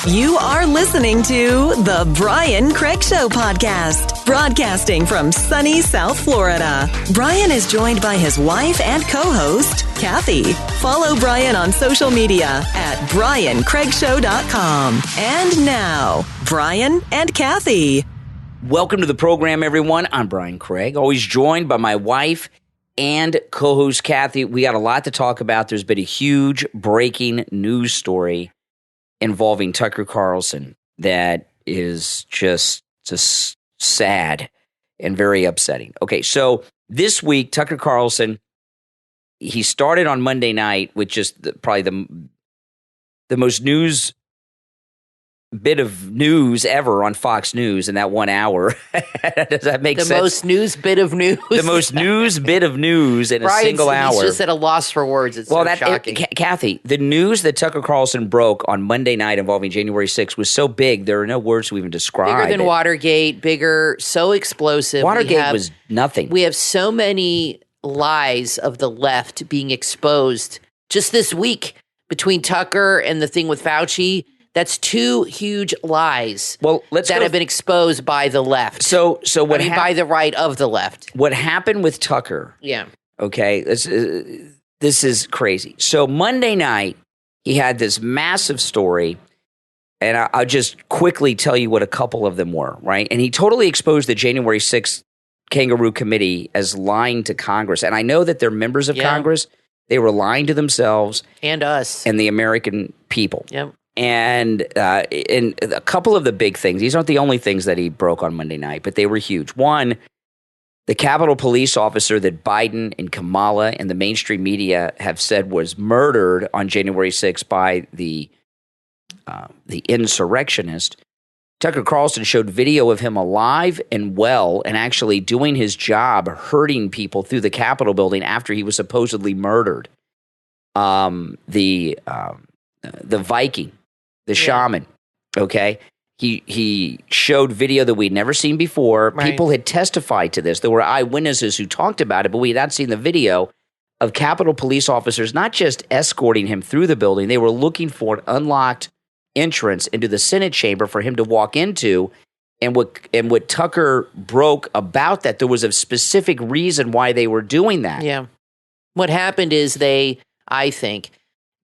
You are listening to The Brian Craig Show podcast, broadcasting from sunny South Florida. Brian is joined by his wife and co-host, Kathy. Follow Brian on social media at briancraigshow.com. And now, Brian and Kathy. Welcome to the program, everyone. I'm Brian Craig, always joined by my wife and co-host, Kathy. We got a lot to talk about. There's been a huge breaking news story involving Tucker Carlson that is just sad and very upsetting. Okay, so this week, Tucker Carlson, he started on Monday night with just probably the most bit of news ever on Fox News in that 1 hour. Does that make sense? The most news bit of news. The most news bit of news in a single hour. He's just at a loss for words. It's shocking. Kathy, the news that Tucker Carlson broke on Monday night involving January 6th was so big, there are no words to even describe Bigger than Watergate, bigger, so explosive. Watergate was nothing. We have so many lies of the left being exposed just this week between Tucker and the thing with Fauci. That's two huge lies that have been exposed by the left. So by the right of the left. What happened with Tucker? Yeah. Okay, this is crazy. So Monday night, he had this massive story, and I'll just quickly tell you what a couple of them were, right? And he totally exposed the January 6th Kangaroo Committee as lying to Congress. And I know that they're members of Congress. They were lying to themselves. And us. And the American people. Yep. And in a couple of the big things, these aren't the only things that he broke on Monday night, but they were huge. One, the Capitol Police officer that Biden and Kamala and the mainstream media have said was murdered on January 6th by the insurrectionist. Tucker Carlson showed video of him alive and well and actually doing his job, hurting people through the Capitol building after he was supposedly murdered. The Viking. The shaman, okay? He showed video that we'd never seen before. Right. People had testified to this. There were eyewitnesses who talked about it, but we had not seen the video of Capitol Police officers not just escorting him through the building, they were looking for an unlocked entrance into the Senate chamber for him to walk into. And what Tucker broke about that, there was a specific reason why they were doing that. Yeah. What happened is I think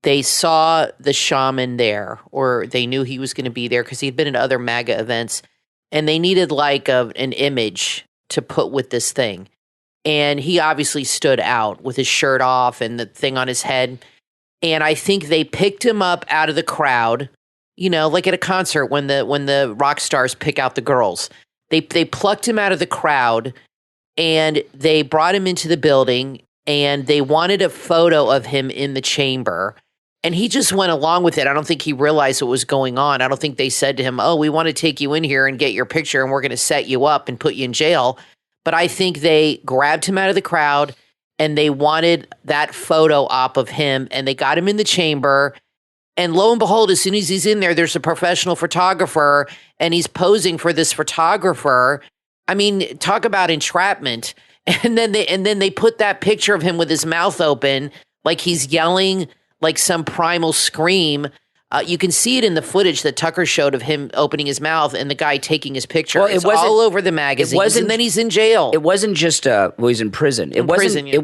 they saw the shaman there, or they knew he was going to be there because he'd been in other MAGA events, and they needed an image to put with this thing. And he obviously stood out with his shirt off and the thing on his head. And I think they picked him up out of the crowd, like at a concert when the rock stars pick out the girls. They plucked him out of the crowd and they brought him into the building, and they wanted a photo of him in the chamber. And he just went along with it. I don't think he realized what was going on. I don't think they said to him, oh, we want to take you in here and get your picture, and we're going to set you up and put you in jail. But I think they grabbed him out of the crowd, and they wanted that photo op of him, and they got him in the chamber. And lo and behold, as soon as he's in there, there's a professional photographer, and he's posing for this photographer. I mean, talk about entrapment. And then they put that picture of him with his mouth open, like he's yelling like some primal scream. You can see it in the footage that Tucker showed of him opening his mouth and the guy taking his picture. Well, it was all over the magazines, and then he's in jail. It wasn't just he's in prison. It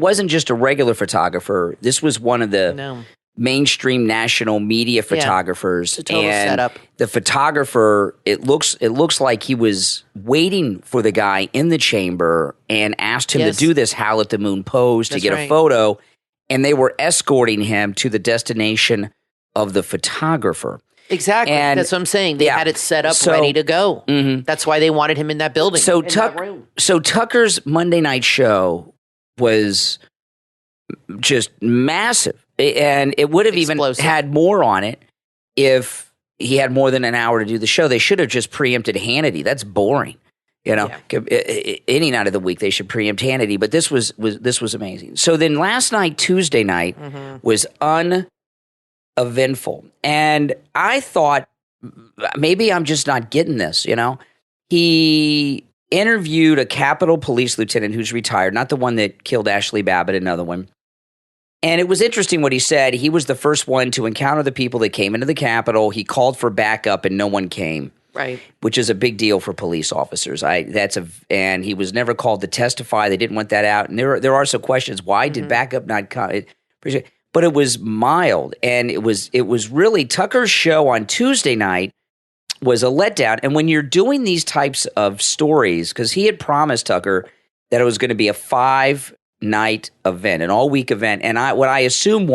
wasn't just a regular photographer. This was one of the mainstream national media photographers. It's a total setup. The photographer, it looks like he was waiting for the guy in the chamber and asked him to do this howl at the moon pose to get a photo. And they were escorting him to the destination of the photographer. Exactly. And that's what I'm saying. They had it set up ready to go. Mm-hmm. That's why they wanted him in that building. So Tucker's Monday night show was just massive. And it would have even had more on it if he had more than an hour to do the show. They should have just preempted Hannity. That's boring. Any night of the week they should preempt Hannity, but this was amazing. So then last night, Tuesday night, was uneventful, and I thought maybe I'm just not getting this. He interviewed a Capitol Police lieutenant who's retired, not the one that killed Ashley Babbitt, another one, And it was interesting what he said. He was the first one to encounter the people that came into the Capitol. He called for backup and no one came. Right. Which is a big deal for police officers. And he was never called to testify. They didn't want that out. And there are some questions. Why did backup not come? But it was mild. And it was really Tucker's show on Tuesday night was a letdown. And when you're doing these types of stories, because he had promised Tucker that it was going to be a 5-night event, an all-week event. And what I assume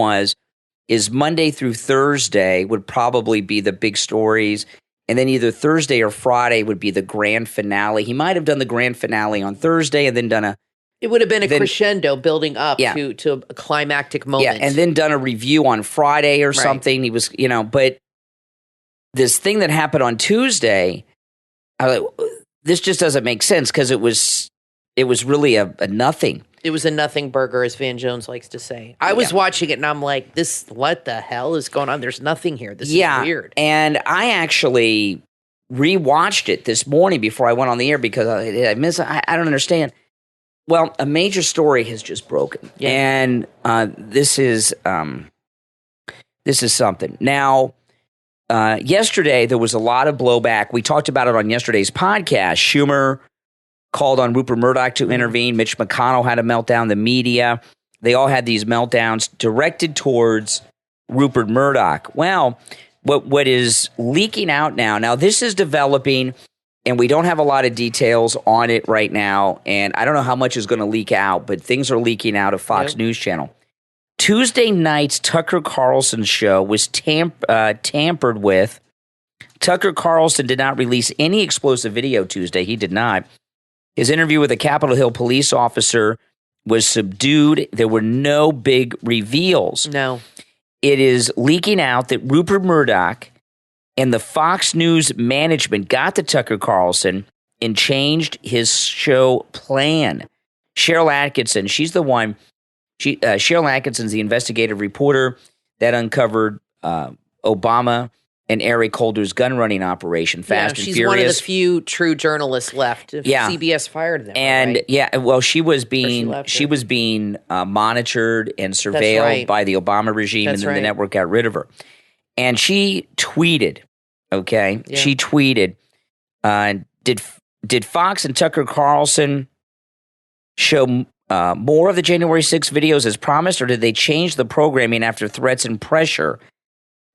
is Monday through Thursday would probably be the big stories. And then either Thursday or Friday would be the grand finale. He might have done the grand finale on Thursday and then done it would have been a crescendo building up to a climactic moment. Yeah, and then done a review on Friday or something. He was, but this thing that happened on Tuesday, this just doesn't make sense because it was really a nothing. It was a nothing burger, as Van Jones likes to say. I was watching it and I'm like, what the hell is going on? There's nothing here. This is weird. And I actually rewatched it this morning before I went on the air because I don't understand. Well, a major story has just broken. Yeah. And this is something. Now, yesterday there was a lot of blowback. We talked about it on yesterday's podcast. Schumer called on Rupert Murdoch to intervene. Mitch McConnell had a meltdown. The media, they all had these meltdowns directed towards Rupert Murdoch. Well, what is leaking out now this is developing, and we don't have a lot of details on it right now, and I don't know how much is going to leak out, but things are leaking out of Fox News Channel. Tuesday night's Tucker Carlson show was tampered with. Tucker Carlson did not release any explosive video Tuesday. He did not. His interview with a Capitol Hill police officer was subdued. There were no big reveals. No. It is leaking out that Rupert Murdoch and the Fox News management got to Tucker Carlson and changed his show plan. Cheryl Atkinson, she's the one. Cheryl Atkinson's the investigative reporter that uncovered Obama and Eric Holder's gun running operation, Fast and Furious. She's one of the few true journalists left. CBS fired them. And right? She was being monitored and surveilled by the Obama regime, and then the network got rid of her. And she tweeted, she tweeted, did Fox and Tucker Carlson show more of the January 6th videos as promised, or did they change the programming after threats and pressure?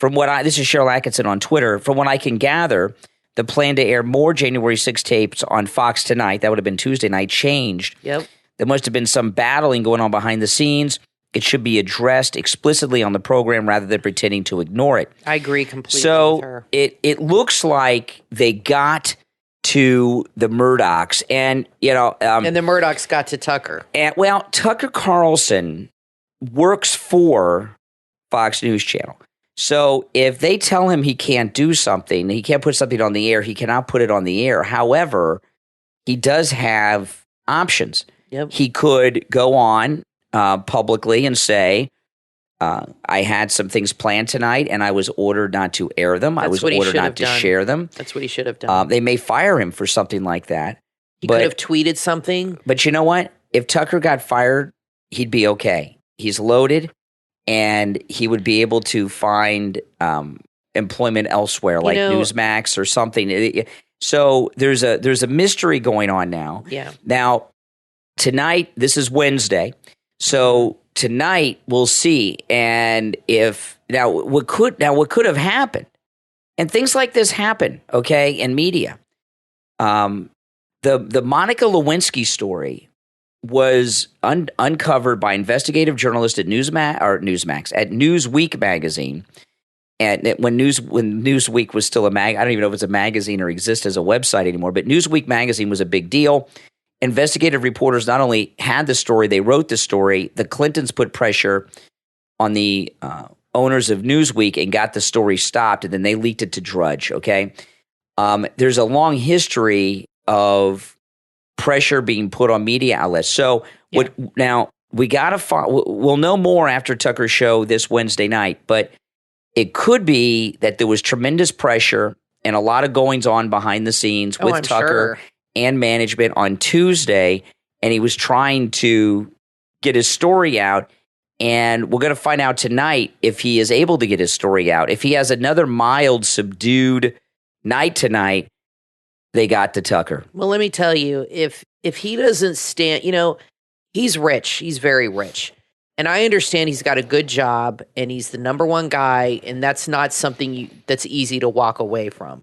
This is Cheryl Atkinson on Twitter. From what I can gather, the plan to air more January 6 tapes on Fox tonight, that would have been Tuesday night, changed. Yep. There must have been some battling going on behind the scenes. It should be addressed explicitly on the program rather than pretending to ignore it. I agree completely with her. It looks like they got to the Murdochs, and and the Murdochs got to Tucker. And Tucker Carlson works for Fox News Channel. So if they tell him he can't do something, he can't put something on the air, he cannot put it on the air. However, he does have options. Yep. He could go on publicly and say, I had some things planned tonight and I was ordered not to air them. I was ordered not to share them. That's what he should have done. They may fire him for something like that. He could have tweeted something. But you know what? If Tucker got fired, he'd be okay. He's loaded. And he would be able to find employment elsewhere, like Newsmax or something. So there's a mystery going on now. Yeah. Now, tonight, this is Wednesday. So tonight we'll see. And what could have happened, and things like this happen, in media. The Monica Lewinsky story was uncovered by investigative journalists at Newsmax at Newsweek magazine, and when Newsweek was still a mag. I don't even know if it's a magazine or exists as a website anymore. But Newsweek magazine was a big deal. Investigative reporters not only had the story, they wrote the story. The Clintons put pressure on the owners of Newsweek and got the story stopped, and then they leaked it to Drudge. There's a long history of pressure being put on media outlets. So now we got to we'll know more after Tucker's show this Wednesday night, but it could be that there was tremendous pressure and a lot of goings on behind the scenes with Tucker and management on Tuesday, and he was trying to get his story out. And we're going to find out tonight if he is able to get his story out. If he has another mild, subdued night tonight, they got to Tucker. Well, let me tell you, if he doesn't stand, he's rich. He's very rich. And I understand he's got a good job and he's the number one guy. And that's not something that's easy to walk away from.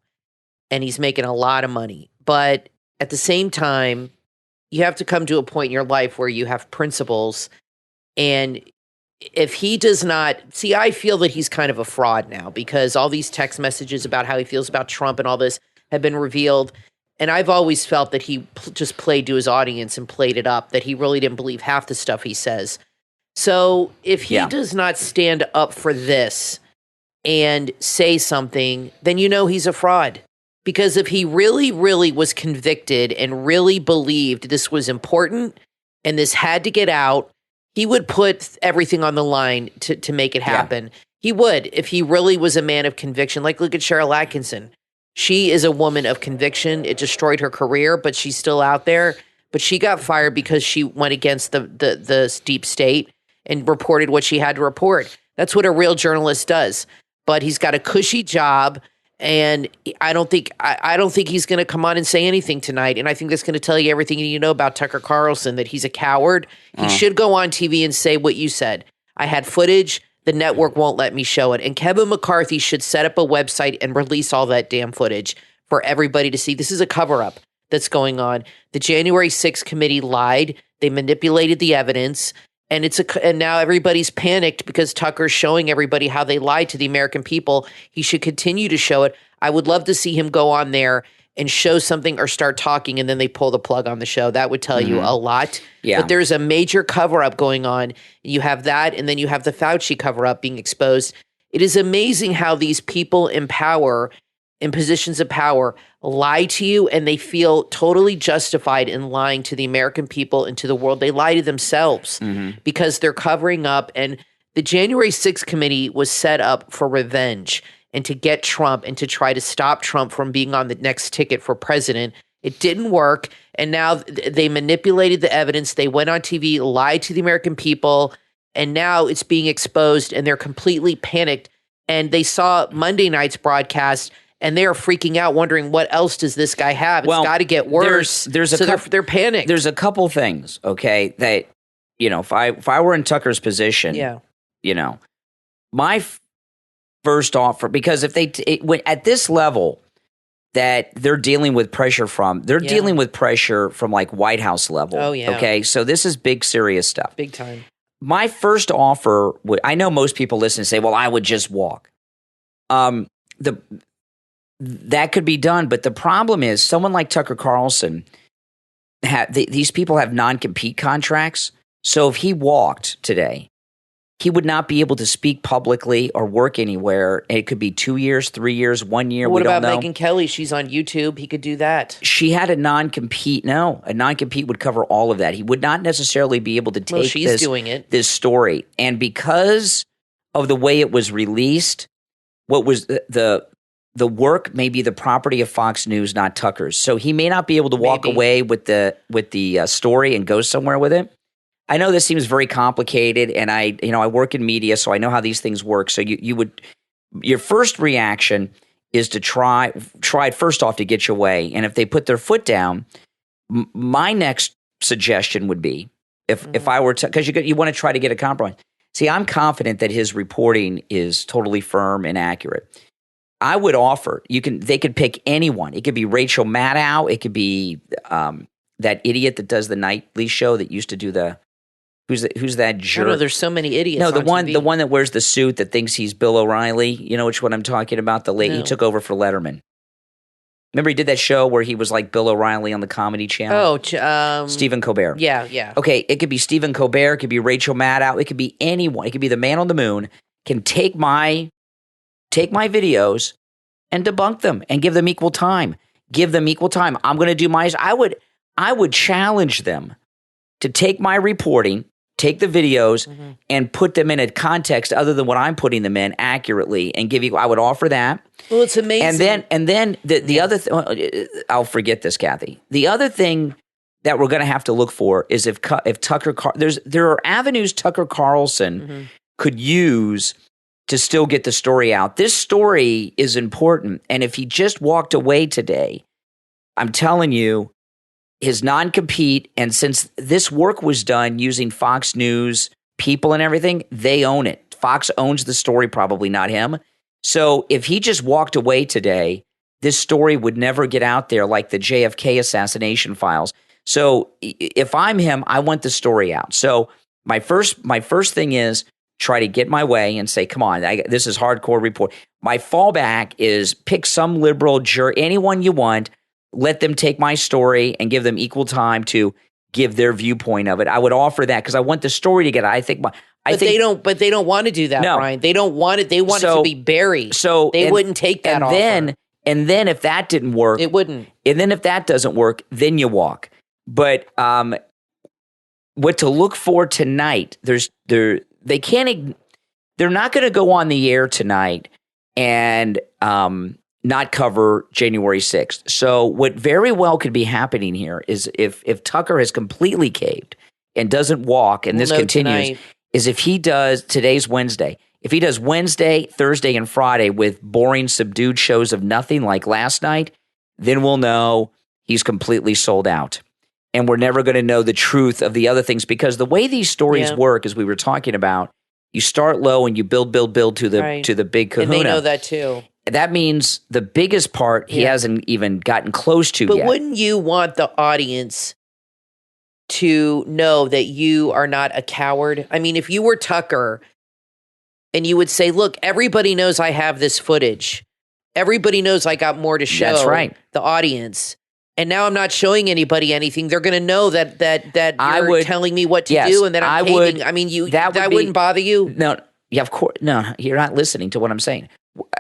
And he's making a lot of money. But at the same time, you have to come to a point in your life where you have principles. And if he does not see, I feel that he's kind of a fraud now because all these text messages about how he feels about Trump and all this have been revealed. And I've always felt that he just played to his audience and played it up, that he really didn't believe half the stuff he says. So if he does not stand up for this and say something, then he's a fraud. Because if he really, really was convicted and really believed this was important and this had to get out, he would put everything on the line to make it happen. Yeah. He would, if he really was a man of conviction. Like, look at Cheryl Atkinson. She is a woman of conviction. It destroyed her career, but she's still out there. But she got fired because she went against the deep state and reported what she had to report. That's what a real journalist does. But he's got a cushy job, and I don't think he's going to come on and say anything tonight. And I think that's going to tell you everything you need to know about Tucker Carlson, that he's a coward. He should go on TV and say what you said. I had footage. The network won't let me show it. And Kevin McCarthy should set up a website and release all that damn footage for everybody to see. This is a cover-up that's going on. The January 6th committee lied. They manipulated the evidence. And and now everybody's panicked because Tucker's showing everybody how they lied to the American people. He should continue to show it. I would love to see him go on there and show something or start talking, and then they pull the plug on the show. That would tell you a lot. Yeah. But there's a major cover-up going on. You have that, and then you have the Fauci cover-up being exposed. It is amazing how these people in power, in positions of power, lie to you, and they feel totally justified in lying to the American people and to the world. They lie to themselves because they're covering up. And the January 6th committee was set up for revenge and to get Trump and to try to stop Trump from being on the next ticket for president. It didn't work. And now they manipulated the evidence. They went on TV, lied to the American people, and now it's being exposed, and they're completely panicked. And they saw Monday night's broadcast, and they're freaking out, wondering what else does this guy have? It's got to get worse. They're panicked. There's a couple things, okay, that, if I were in Tucker's position, my first offer, because if at this level that they're dealing with pressure from, dealing with pressure from like White House level. Oh, yeah. Okay, so this is big, serious stuff. Big time. My first offer I know most people listen and say, well, I would just walk. That could be done, but the problem is someone like Tucker Carlson, these people have non-compete contracts. So if he walked today, he would not be able to speak publicly or work anywhere. It could be 2 years, 3 years, 1 year. What we don't about know. Megyn Kelly? She's on YouTube. He could do that. She had a non-compete. No, a non-compete would cover all of that. He would not necessarily be able to take this story. And because of the way it was released, what was the work may be the property of Fox News, not Tucker's. So he may not be able to walk away with the story and go somewhere with it. I know this seems very complicated, and I work in media, so I know how these things work. So your first reaction is to try first off to get your way, and if they put their foot down, my next suggestion would be if I were to, because you want to try to get a compromise. See, I'm confident that his reporting is totally firm and accurate. I would offer they could pick anyone. It could be Rachel Maddow. It could be that idiot that does the nightly show that used to do the. Who's that jerk? I don't know, there's so many idiots. No, the on one that wears the suit that thinks he's Bill O'Reilly. You know which one I'm talking about? He took over for Letterman. Remember he did that show where he was like Bill O'Reilly on the Comedy Channel? Oh, Stephen Colbert. Yeah. Okay, it could be Stephen Colbert. It could be Rachel Maddow. It could be anyone. It could be the man on the moon can take my videos and debunk them and give them equal time. I'm going to do my. I would challenge them to take my reporting, take the videos, and put them in a context other than what I'm putting them in accurately, and give you. I would offer that. Well, it's amazing. And then the other. I'll forget this, Kathy. The other thing that we're going to have to look for is if there are avenues Tucker Carlson could use to still get the story out. This story is important, and if he just walked away today, I'm telling you, his non-compete, and since this work was done using Fox News people and everything, they own it. Fox owns the story, probably not him. So if he just walked away today, this story would never get out there like the JFK assassination files. So if I'm him, I want the story out. So my first thing is try to get my way and say, come on, this is hardcore report. My fallback is pick some liberal jerk, anyone you want, let them take my story and give them equal time to give their viewpoint of it. I would offer that because I want the story to get out. But they don't want to do that, no. Brian. They don't want it. They want it to be buried. So they wouldn't take that offer. And then if that didn't work, it wouldn't. And then if that doesn't work, then you walk. But what to look for tonight? They're not going to go on the air tonight and not cover January 6th. So what very well could be happening here is if Tucker has completely caved and doesn't walk, and this continues, tonight. Is if he does, today's Wednesday, if he does Wednesday, Thursday, and Friday with boring, subdued shows of nothing like last night, then we'll know he's completely sold out. And we're never going to know the truth of the other things because the way these stories work, as we were talking about, you start low and you build to the big kahuna. And they know that too. That means the biggest part he hasn't even gotten close to yet. But wouldn't you want the audience to know that you are not a coward? I mean, if you were Tucker and you would say, look, everybody knows I have this footage. Everybody knows I got more to show the audience. And now I'm not showing anybody anything. They're going to know that you're telling me what to do and that I'm caving. I mean, that wouldn't bother you? No, yeah, of course. No, you're not listening to what I'm saying.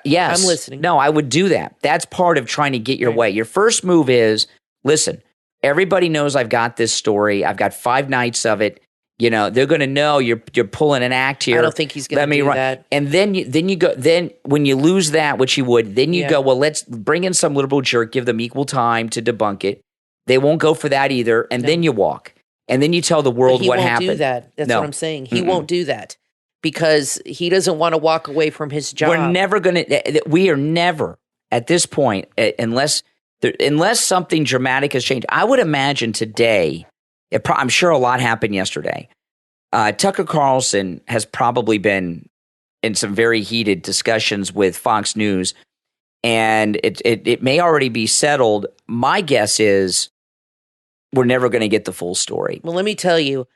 Yes. I'm listening. No, I would do that. That's part of trying to get your way. Your first move is, listen, everybody knows I've got this story. I've got 5 nights of it. You know, they're going to know you're pulling an act here. I don't think he's going to do that. And then you go. Then when you lose that, which you would, then you go. Well, let's bring in some liberal jerk. Give them equal time to debunk it. They won't go for that either. And then you walk. And then you tell the world what happened. He won't do that. That's what I'm saying. He won't do that because he doesn't want to walk away from his job. We are never at this point unless something dramatic has changed. I would imagine today. I'm sure a lot happened yesterday. Tucker Carlson has probably been in some very heated discussions with Fox News, and it may already be settled. My guess is we're never going to get the full story. Well, let me tell you,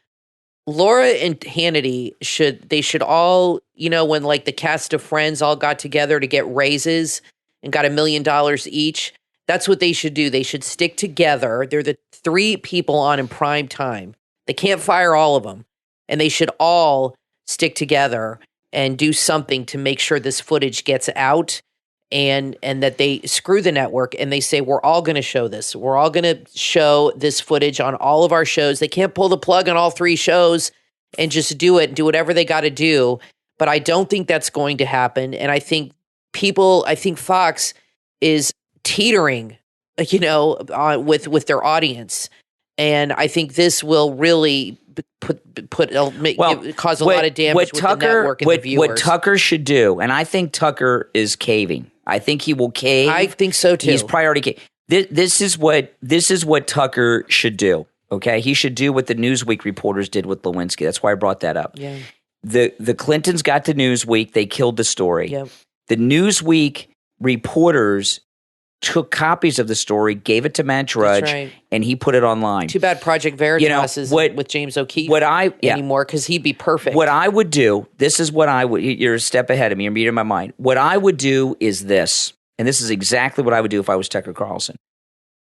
Laura and Hannity should all, when like the cast of Friends all got together to get raises and got $1 million each. That's what they should do. They should stick together. They're the 3 people on in prime time. They can't fire all of them. And they should all stick together and do something to make sure this footage gets out and that they screw the network and they say, we're all going to show this. We're all going to show this footage on all of our shows. They can't pull the plug on all 3 shows and just do it and do whatever they got to do. But I don't think that's going to happen. And I think Fox is teetering, with their audience, and I think this will really cause a lot of damage with the network and the viewers. What Tucker should do, and I think Tucker is caving. I think he will cave. I think so too. He's priority cave. This is what Tucker should do. Okay, he should do what the Newsweek reporters did with Lewinsky. That's why I brought that up. Yeah. The Clintons got to Newsweek. They killed the story. Yep. The Newsweek reporters took copies of the story, gave it to Matt Drudge, and he put it online. Too bad Project Veritas isn't with James O'Keefe anymore, because he'd be perfect. What I would do, you're a step ahead of me, you're reading my mind. What I would do is this, and this is exactly what I would do if I was Tucker Carlson.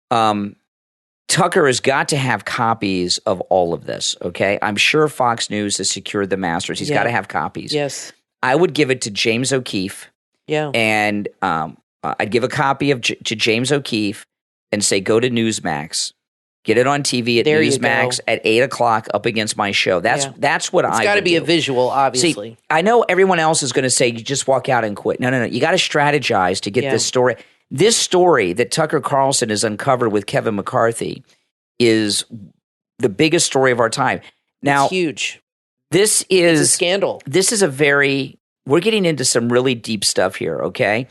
Tucker has got to have copies of all of this, okay? I'm sure Fox News has secured the masters. He's got to have copies. Yes. I would give it to James O'Keefe. Yeah. And I'd give a copy to James O'Keefe and say, go to Newsmax. Get it on TV at Newsmax at 8 o'clock up against my show. That's what I would do. It's got to be a visual, obviously. See, I know everyone else is going to say, you just walk out and quit. No. You got to strategize to get this story. This story that Tucker Carlson has uncovered with Kevin McCarthy is the biggest story of our time. Now, it's huge. This is a scandal. This is we're getting into some really deep stuff here, okay?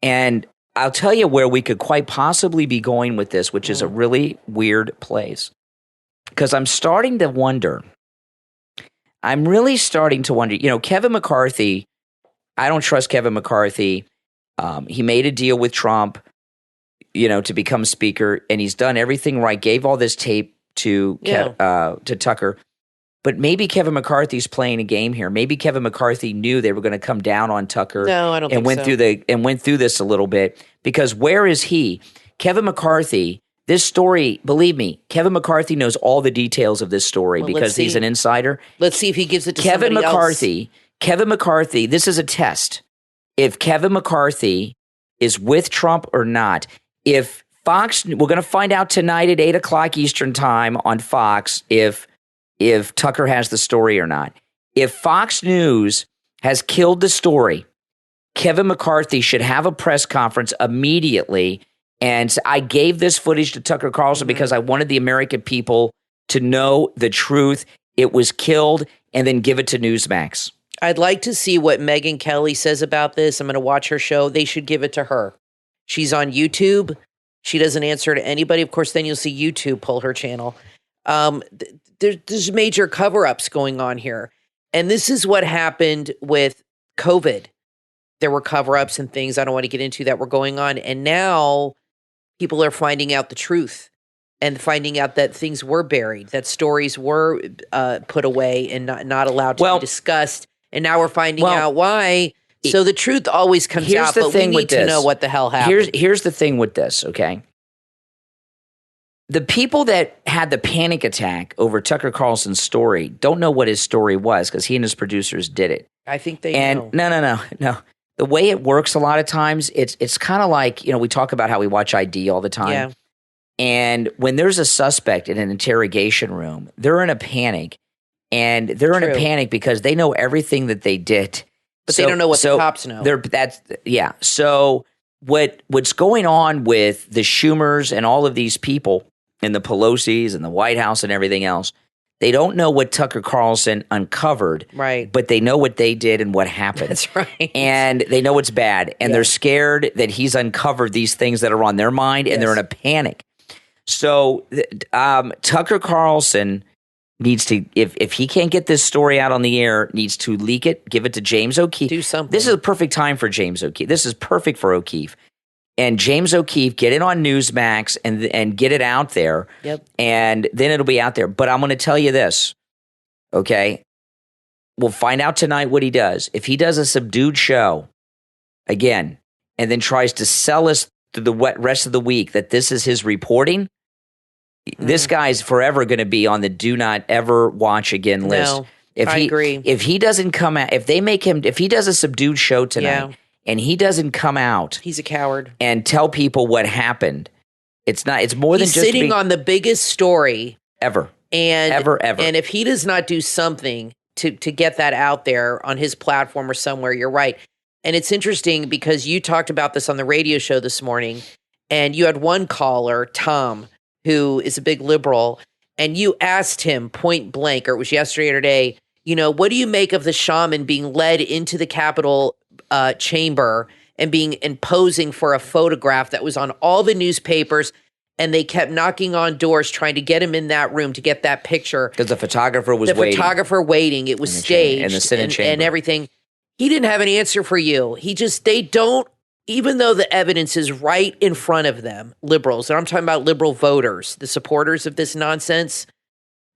And I'll tell you where we could quite possibly be going with this, which is a really weird place. Because I'm starting to wonder. I'm really starting to wonder. Kevin McCarthy, I don't trust Kevin McCarthy. He made a deal with Trump, to become speaker, and he's done everything right. Gave all this tape to Tucker. But maybe Kevin McCarthy's playing a game here. Maybe Kevin McCarthy knew they were going to come down on Tucker. No, I don't think so. Went through this a little bit, because where is he? Kevin McCarthy, this story, believe me, Kevin McCarthy knows all the details of this story because he's an insider. Let's see if he gives it to somebody else. Kevin McCarthy, this is a test. If Kevin McCarthy is with Trump or not, if Fox, we're going to find out tonight at 8:00 Eastern time on Fox if Tucker has the story or not. If Fox News has killed the story, Kevin McCarthy should have a press conference immediately. And I gave this footage to Tucker Carlson because I wanted the American people to know the truth. It was killed, and then give it to Newsmax. I'd like to see what Megyn Kelly says about this. I'm going to watch her show. They should give it to her. She's on YouTube. She doesn't answer to anybody. Of course, then you'll see YouTube pull her channel. There's major cover-ups going on here. And this is what happened with COVID. There were cover-ups and things I don't want to get into that were going on. And now people are finding out the truth and finding out that things were buried, that stories were put away and not allowed to be discussed. And now we're finding out why. So the truth always comes out, but we need to know what the hell happened. Here's the thing with this, okay? The people that had the panic attack over Tucker Carlson's story don't know what his story was because he and his producers did it. I think they know. No. The way it works a lot of times, it's kind of like, we talk about how we watch ID all the time. Yeah. And when there's a suspect in an interrogation room, they're in a panic. And they're in a panic because they know everything that they did. But they don't know what the cops know. So what's going on with the Schumers and all of these people and the Pelosi's and the White House and everything else, they don't know what Tucker Carlson uncovered. Right. But they know what they did and what happened. That's right. And they know it's bad. And they're scared that he's uncovered these things that are on their mind, and they're in a panic. So Tucker Carlson needs to, if he can't get this story out on the air, needs to leak it, give it to James O'Keefe. Do something. This is a perfect time for James O'Keefe. This is perfect for O'Keefe. And James O'Keefe, get it on Newsmax and get it out there. Yep. And then it'll be out there. But I'm going to tell you this, okay? We'll find out tonight what he does. If he does a subdued show, again, and then tries to sell us through the rest of the week that this is his reporting, this guy's forever going to be on the do not ever watch again list. No, I agree. If he doesn't come out, if he does a subdued show tonight and he doesn't come out, he's a coward and tell people what happened. It's more than just sitting on the biggest story ever. And ever. And if he does not do something to get that out there on his platform or somewhere, you're right. And it's interesting because you talked about this on the radio show this morning, and you had one caller, Tom, who is a big liberal, and you asked him point blank, or it was yesterday or today, what do you make of the shaman being led into the Capitol chamber and posing for a photograph that was on all the newspapers, and they kept knocking on doors trying to get him in that room to get that picture. Because the photographer was waiting. It was staged in the Senate chamber. And everything. He didn't have an answer for you. They don't, even though the evidence is right in front of them, liberals, and I'm talking about liberal voters, the supporters of this nonsense,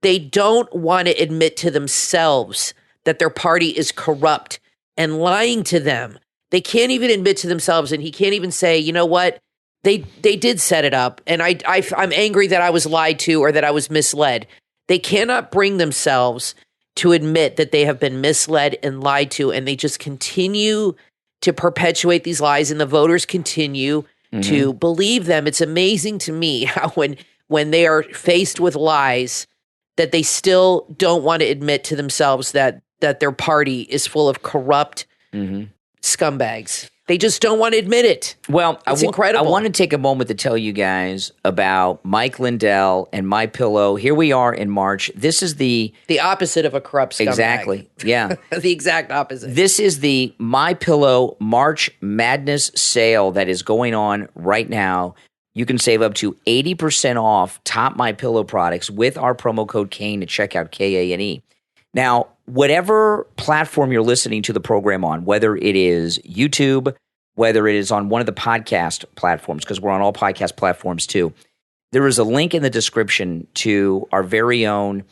they don't want to admit to themselves that their party is corrupt and lying to them. They can't even admit to themselves, and he can't even say, you know what, they did set it up, and I'm angry that I was lied to or that I was misled. They cannot bring themselves to admit that they have been misled and lied to, and they just continue to perpetuate these lies, and the voters continue to believe them. It's amazing to me how when they are faced with lies, that they still don't want to admit to themselves that their party is full of corrupt scumbags. They just don't want to admit it. Well, it's incredible. I want to take a moment to tell you guys about Mike Lindell and MyPillow. Here we are in March. This is the opposite of a corrupt scumbag. Exactly. Yeah. The exact opposite. This is the MyPillow March Madness sale that is going on right now. You can save up to 80% off top MyPillow products with our promo code Kane at checkout, Kane. Now, whatever platform you're listening to the program on, whether it is YouTube, whether it is on one of the podcast platforms, because we're on all podcast platforms too, there is a link in the description to our very own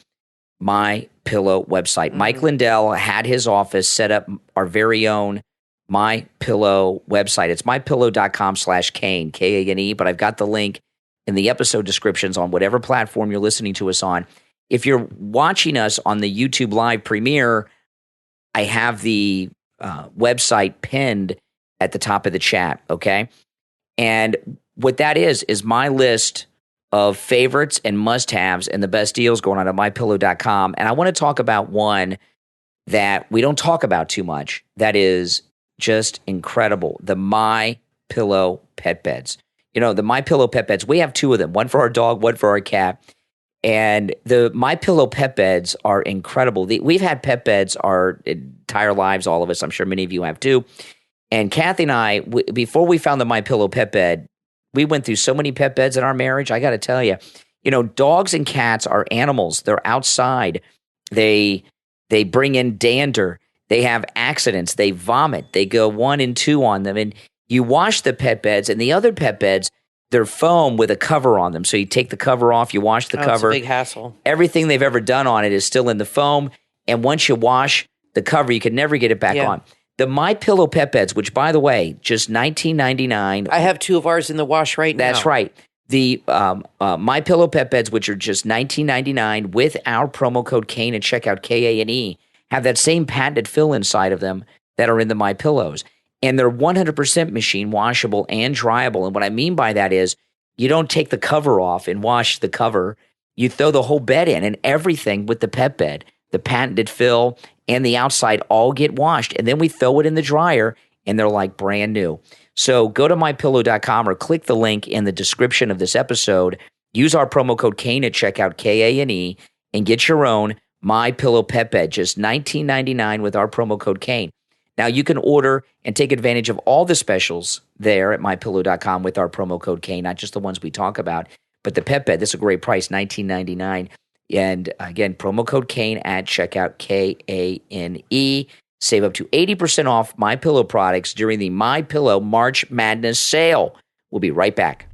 MyPillow website. Mike Lindell had his office set up our very own MyPillow website. It's mypillow.com/Kane, Kane, but I've got the link in the episode descriptions on whatever platform you're listening to us on. If you're watching us on the YouTube live premiere, I have the website pinned at the top of the chat, okay? And what that is my list of favorites and must-haves and the best deals going on at mypillow.com. And I want to talk about one that we don't talk about too much that is just incredible, the MyPillow pet beds. You know, the MyPillow pet beds, we have two of them, one for our dog, one for our cat. And the MyPillow pet beds are incredible. We've had pet beds our entire lives, all of us. I'm sure many of you have too. And Kathy and I, before we found the MyPillow pet bed, we went through so many pet beds in our marriage. I got to tell you, you know, dogs and cats are animals. They're outside. They bring in dander. They have accidents. They vomit. They go 1 and 2 on them. And you wash the pet beds, and the other pet beds, they're foam with a cover on them. So you take the cover off, you wash the cover. It's a big hassle. Everything they've ever done on it is still in the foam. And once you wash the cover, you can never get it back on. The MyPillow pet beds, which, by the way, just $19.99. I have 2 of ours in the wash right now. That's right. The MyPillow pet beds, which are just $19.99 with our promo code Kane at checkout, Kane, have that same patented fill inside of them that are in the MyPillows. And they're 100% machine washable and dryable. And what I mean by that is you don't take the cover off and wash the cover. You throw the whole bed in, and everything with the pet bed, the patented fill and the outside all get washed. And then we throw it in the dryer, and they're like brand new. So go to mypillow.com or click the link in the description of this episode. Use our promo code Kane at checkout, Kane, and get your own MyPillow pet bed, just $19.99 with our promo code Kane. Now, you can order and take advantage of all the specials there at mypillow.com with our promo code Kane, not just the ones we talk about, but the pet bed. This is a great price, $19.99. And again, promo code Kane at checkout, Kane. Save up to 80% off MyPillow products during the MyPillow March Madness sale. We'll be right back.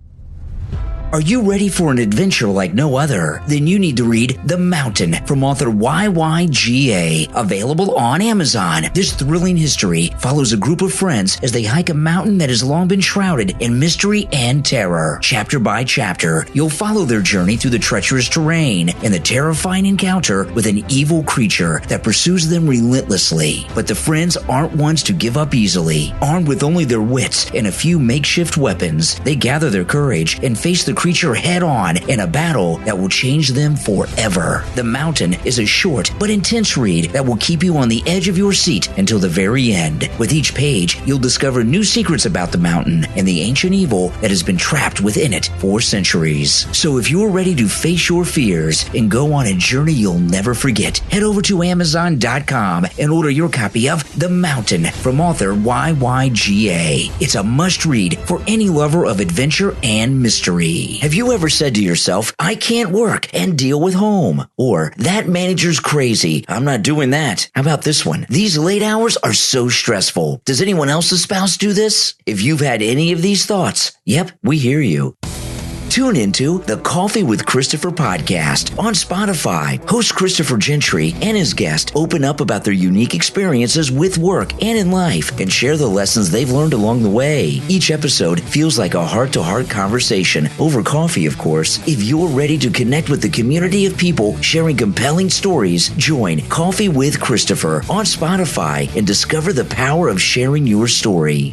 Are you ready for an adventure like no other? Then you need to read The Mountain from author YYGA, available on Amazon. This thrilling history follows a group of friends as they hike a mountain that has long been shrouded in mystery and terror. Chapter by chapter, you'll follow their journey through the treacherous terrain and the terrifying encounter with an evil creature that pursues them relentlessly. But the friends aren't ones to give up easily. Armed with only their wits and a few makeshift weapons, they gather their courage and face the creature head-on in a battle that will change them forever. The Mountain is a short but intense read that will keep you on the edge of your seat until the very end. With each page, you'll discover new secrets about the mountain and the ancient evil that has been trapped within it for centuries. So if you're ready to face your fears and go on a journey you'll never forget, head over to Amazon.com and order your copy of The Mountain from author YYGA. It's a must-read for any lover of adventure and mystery. Have you ever said to yourself, I can't work and deal with home? Or, that manager's crazy, I'm not doing that. How about this one? These late hours are so stressful. Does anyone else's spouse do this? If you've had any of these thoughts, yep, we hear you. Tune into the Coffee with Christopher podcast on Spotify. Host Christopher Gentry and his guest open up about their unique experiences with work and in life and share the lessons they've learned along the way. Each episode feels like a heart-to-heart conversation, over coffee, of course. If you're ready to connect with the community of people sharing compelling stories, join Coffee with Christopher on Spotify and discover the power of sharing your story.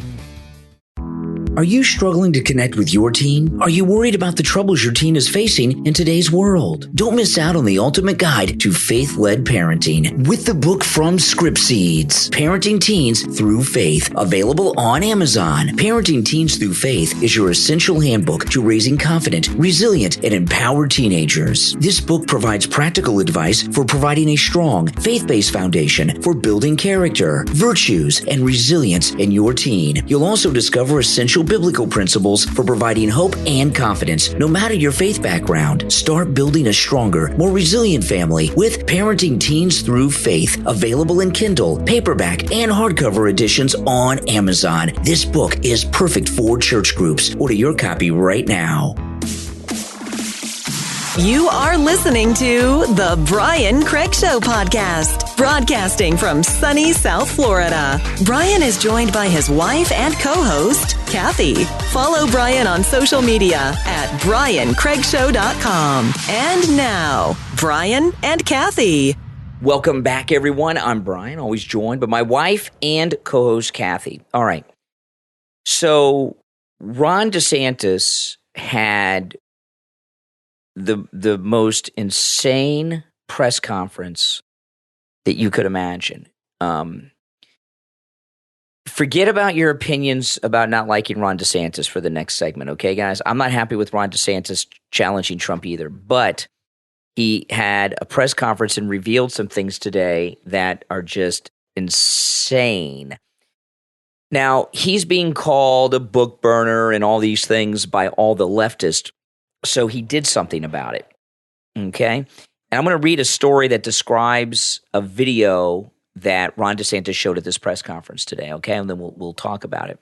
Are you struggling to connect with your teen? Are you worried about the troubles your teen is facing in today's world? Don't miss out on the ultimate guide to faith-led parenting with the book from Script Seeds, Parenting Teens Through Faith, available on Amazon. Parenting Teens Through Faith is your essential handbook to raising confident, resilient, and empowered teenagers. This book provides practical advice for providing a strong, faith-based foundation for building character, virtues, and resilience in your teen. You'll also discover essential biblical principles for providing hope and confidence, no matter your faith background. Start building a stronger, more resilient family with Parenting Teens Through Faith, available in Kindle, paperback, and hardcover editions on Amazon. This book is perfect for church groups. Order your copy right now. You are listening to The Brian Craig Show podcast, broadcasting from sunny South Florida. Brian is joined by his wife and co-host, Kathy. Follow Brian on social media at briancraigshow.com. And now, Brian and Kathy. Welcome back, everyone. I'm Brian, always joined by my wife and co-host, Kathy. All right. So, Ron DeSantis had the most insane press conference that you could imagine. Forget about your opinions about not liking Ron DeSantis for the next segment, okay, guys? I'm not happy with Ron DeSantis challenging Trump either, but he had a press conference and revealed some things today that are just insane. Now, he's being called a book burner and all these things by all the leftists. So he did something about it, okay? And I'm going to read a story that describes a video that Ron DeSantis showed at this press conference today, okay? And then we'll talk about it.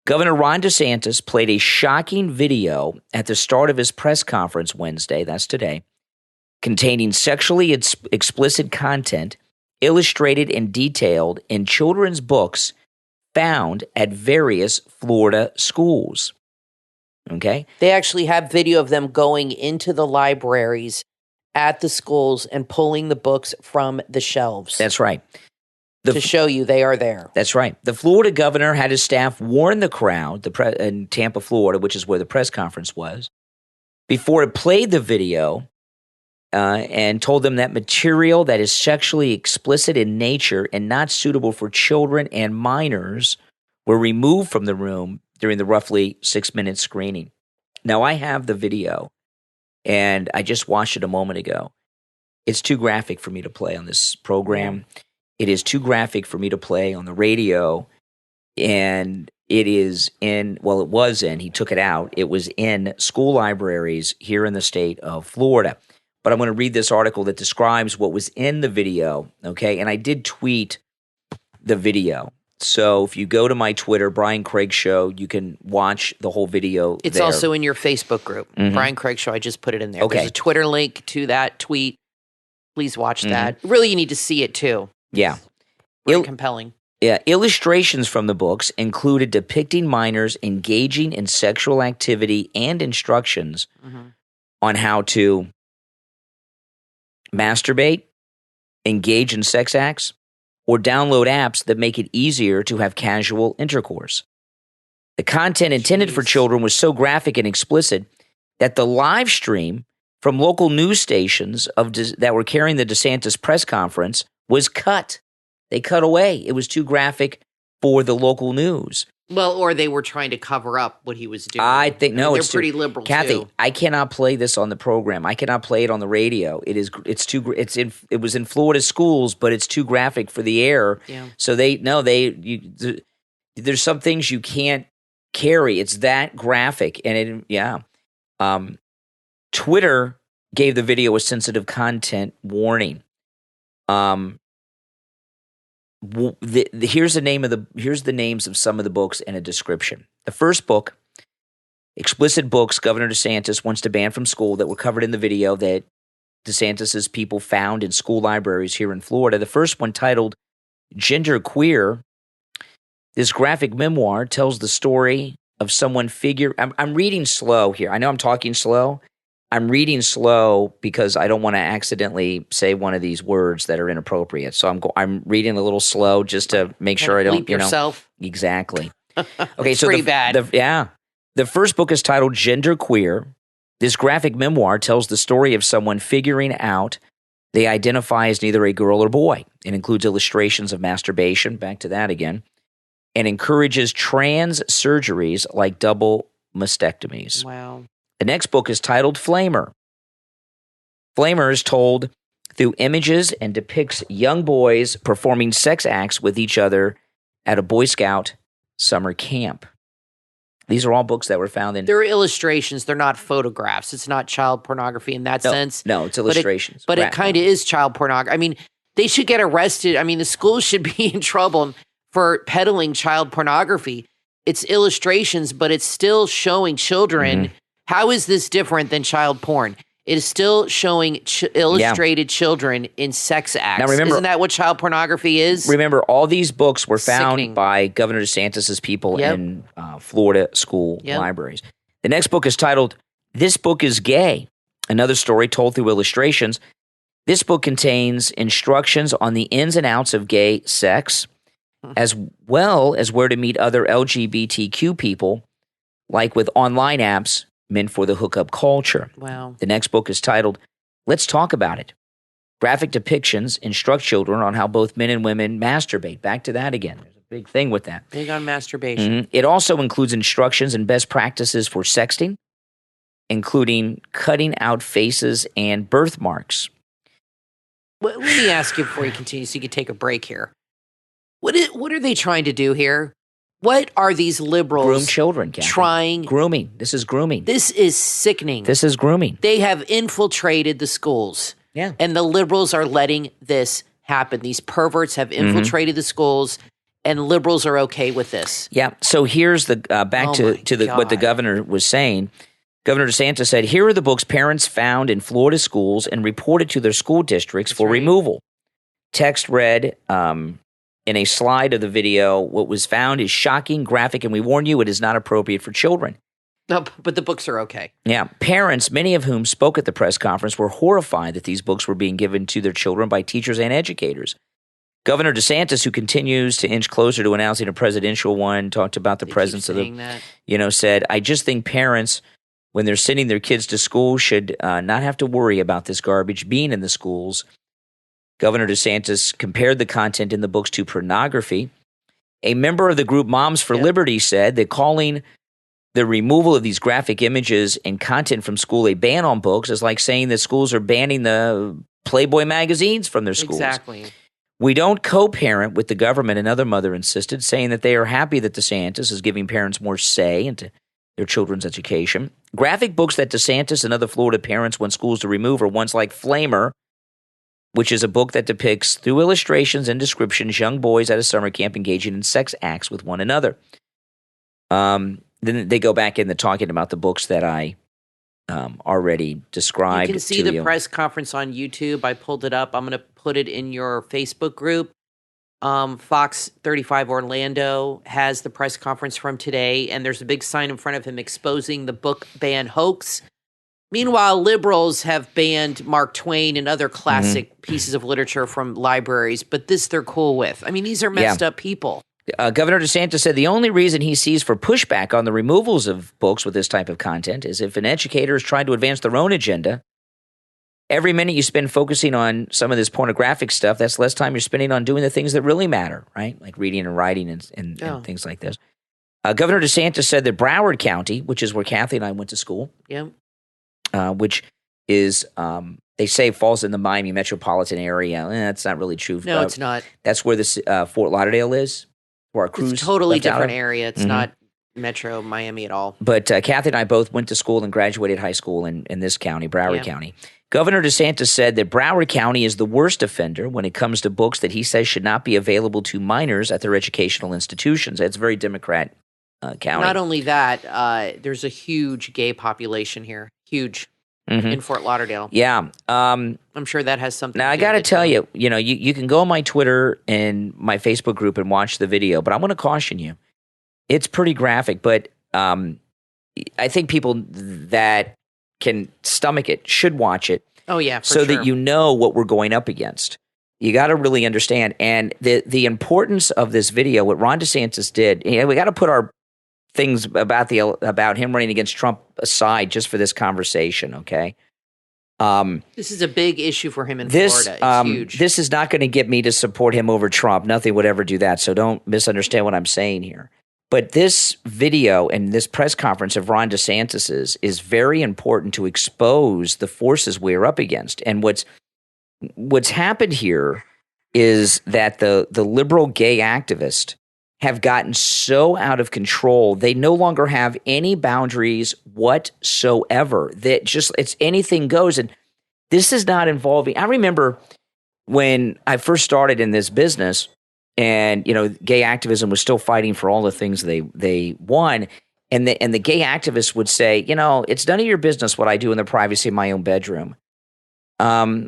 Governor Ron DeSantis played a shocking video at the start of his press conference Wednesday, that's today, containing sexually explicit content illustrated and detailed in children's books found at various Florida schools. Okay. They actually have video of them going into the libraries at the schools and pulling the books from the shelves. That's right. To show you they are there. That's right. The Florida governor had his staff warn the crowd in Tampa, Florida, which is where the press conference was, before it played the video and told them that material that is sexually explicit in nature and not suitable for children and minors were removed from the room during the roughly 6-minute screening. Now, I have the video, and I just watched it a moment ago. It's too graphic for me to play on this program. It is too graphic for me to play on the radio, and it is he took it out. It was in school libraries here in the state of Florida. But I'm going to read this article that describes what was in the video, okay? And I did tweet the video. So if you go to my Twitter, Brian Craig Show, you can watch the whole video. It's there. also in your Facebook group, Brian Craig Show. I just put it in there. Okay. There's a Twitter link to that tweet. Please watch that. Really, you need to see it too. Yeah. Very compelling. Yeah. Illustrations from the books included depicting minors engaging in sexual activity and instructions on how to masturbate, engage in sex acts, or download apps that make it easier to have casual intercourse. The content intended for children was so graphic and explicit that the live stream from local news stations that were carrying the DeSantis press conference was cut. They cut away. It was too graphic for the local news. Well, or they were trying to cover up what he was doing. I think no, they're pretty liberal. Kathy, too. I cannot play this on the program. I cannot play it on the radio. It was in Florida schools, but it's too graphic for the air. Yeah. So there's some things you can't carry. It's that graphic, and Twitter gave the video a sensitive content warning. Here's the names of some of the books and a description. The first book, explicit books Governor DeSantis wants to ban from school that were covered in the video that DeSantis's people found in school libraries here in Florida. The first one, titled Gender Queer, this graphic memoir tells the story of someone I'm reading slow here. I know I'm talking slow. I'm reading slow because I don't want to accidentally say one of these words that are inappropriate. So I'm reading a little slow just to make sure I don't, bleep yourself. Exactly. Okay, so pretty bad. The first book is titled Gender Queer. This graphic memoir tells the story of someone figuring out they identify as neither a girl or boy. It includes illustrations of masturbation, back to that again, and encourages trans surgeries like double mastectomies. Wow. The next book is titled Flamer. Flamer is told through images and depicts young boys performing sex acts with each other at a Boy Scout summer camp. These are all books that were found in... They're illustrations. They're not photographs. It's not child pornography in that sense. No, it's illustrations. But it kind of is child pornography. I mean, they should get arrested. I mean, the schools should be in trouble for peddling child pornography. It's illustrations, but it's still showing children. Mm-hmm. How is this different than child porn? It is still showing illustrated children in sex acts. Now remember, isn't that what child pornography is? Remember, all these books were found Sickening. by Governor DeSantis' people in Florida school libraries. The next book is titled This Book is Gay, another story told through illustrations. This book contains instructions on the ins and outs of gay sex, as well as where to meet other LGBTQ people, like with online apps meant for the hookup culture. Wow. The next book is titled, Let's Talk About It. Graphic depictions instruct children on how both men and women masturbate. Back to that again. There's a big thing with that. Big on masturbation. It also includes instructions and best practices for sexting, including cutting out faces and birthmarks. Well, let me ask you before you continue so you can take a break here. What are they trying to do here? What are these liberals Groom children, Kathy. trying? Grooming. This is grooming. This is sickening. This is grooming. They have infiltrated the schools. Yeah. And the liberals are letting this happen. These perverts have infiltrated the schools, and liberals are okay with this. Yeah. So here's the back to what the governor was saying. Governor DeSantis said, here are the books parents found in Florida schools and reported to their school districts for removal. Text read in a slide of the video, what was found is shocking, graphic, and we warn you it is not appropriate for children. No, but the books are okay. Yeah. Parents, many of whom spoke at the press conference, were horrified that these books were being given to their children by teachers and educators. Governor DeSantis, who continues to inch closer to announcing a presidential one, talked about the presence of said, I just think parents, when they're sending their kids to school, should not have to worry about this garbage being in the schools. Governor DeSantis compared the content in the books to pornography. A member of the group Moms for Liberty said that calling the removal of these graphic images and content from school a ban on books is like saying that schools are banning the Playboy magazines from their schools. Exactly. We don't co-parent with the government, another mother insisted, saying that they are happy that DeSantis is giving parents more say into their children's education. Graphic books that DeSantis and other Florida parents want schools to remove are ones like Flamer, which is a book that depicts, through illustrations and descriptions, young boys at a summer camp engaging in sex acts with one another. Then they go back into talking about the books that I already described. You can see the press conference on YouTube. I pulled it up. I'm going to put it in your Facebook group. Fox 35 Orlando has the press conference from today, and there's a big sign in front of him exposing the book ban hoax. Meanwhile, liberals have banned Mark Twain and other classic pieces of literature from libraries, but this they're cool with. I mean, these are messed up people. Governor DeSantis said the only reason he sees for pushback on the removals of books with this type of content is if an educator is trying to advance their own agenda. Every minute you spend focusing on some of this pornographic stuff, that's less time you're spending on doing the things that really matter, right? Like reading and writing and things like this. Governor DeSantis said that Broward County, which is where Kathy and I went to school, which is, they say falls in the Miami metropolitan area. That's not really true. No, it's not. That's where the Fort Lauderdale is, where our cruise. It's a totally different area. It's not Metro Miami at all. But Kathy and I both went to school and graduated high school in this county, Broward County. Governor DeSantis said that Broward County is the worst offender when it comes to books that he says should not be available to minors at their educational institutions. It's a very Democrat county. Not only that, there's a huge gay population here. Huge. In Fort Lauderdale. Yeah. I'm sure that has something now, to do I got to with it. tell you, you can go on my Twitter and my Facebook group and watch the video, but I want to caution you. It's pretty graphic, but I think people that can stomach it should watch it. Oh, yeah, so that you know what we're going up against. You got to really understand. And the importance of this video, what Ron DeSantis did, we got to put our things about him running against Trump aside just for this conversation, okay? This is a big issue for him in Florida. It's huge. This is not going to get me to support him over Trump. Nothing would ever do that. So don't misunderstand what I'm saying here. But this video and this press conference of Ron DeSantis's is very important to expose the forces we're up against. And what's happened here is that the liberal gay activists have gotten so out of control, they no longer have any boundaries whatsoever. That it's anything goes. And this is not involving. I remember when I first started in this business, and gay activism was still fighting for all the things they won, and the gay activists would say, it's none of your business what I do in the privacy of my own bedroom.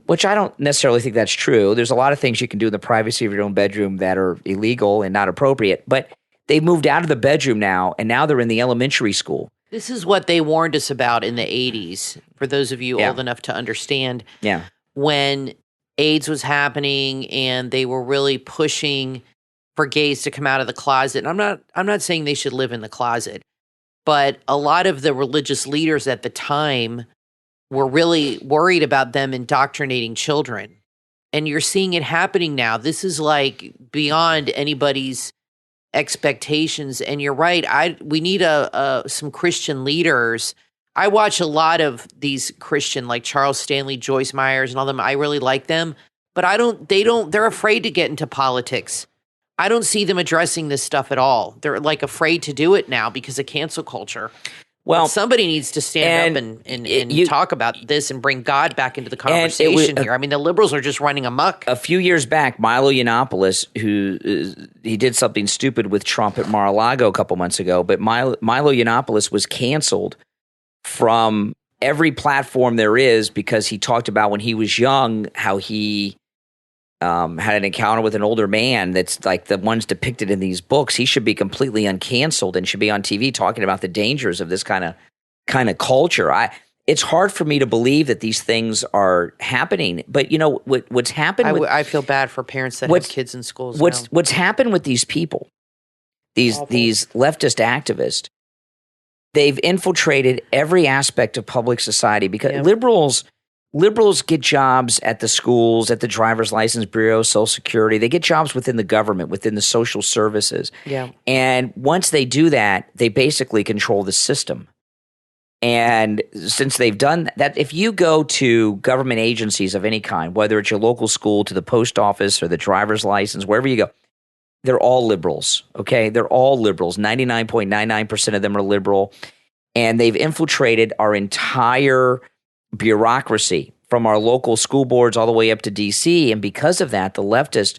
Which I don't necessarily think that's true. There's a lot of things you can do in the privacy of your own bedroom that are illegal and not appropriate. But they've moved out of the bedroom now, and now they're in the elementary school. This is what they warned us about in the 80s, for those of you old enough to understand. Yeah. When AIDS was happening and they were really pushing for gays to come out of the closet. And I'm not saying they should live in the closet, but a lot of the religious leaders at the time were really worried about them indoctrinating children. And you're seeing it happening now. This is like beyond anybody's expectations. And you're right. We need some Christian leaders. I watch a lot of these Christian, like Charles Stanley, Joyce Myers, and all them. I really like them, but they're afraid to get into politics. I don't see them addressing this stuff at all. They're like afraid to do it now because of cancel culture. Well, somebody needs to stand up and talk about this and bring God back into the conversation here. I mean, the liberals are just running amok. A few years back, Milo Yiannopoulos, he did something stupid with Trump at Mar-a-Lago a couple months ago, but Milo Yiannopoulos was canceled from every platform there is because he talked about when he was young how he had an encounter with an older man that's like the ones depicted in these books. He should be completely uncanceled and should be on TV talking about the dangers of this kind of culture. It's hard for me to believe that these things are happening. But what's happened? I feel bad for parents that have kids in schools. What's happened with these people? These leftist activists. They've infiltrated every aspect of public society because liberals get jobs at the schools, at the driver's license bureau, Social Security. They get jobs within the government, within the social services. Yeah. And once they do that, they basically control the system. And since they've done that, if you go to government agencies of any kind, whether it's your local school, to the post office or the driver's license, wherever you go, they're all liberals, okay? They're all liberals. 99.99% of them are liberal. And they've infiltrated our entire bureaucracy from our local school boards all the way up to D.C. And because of that, the leftists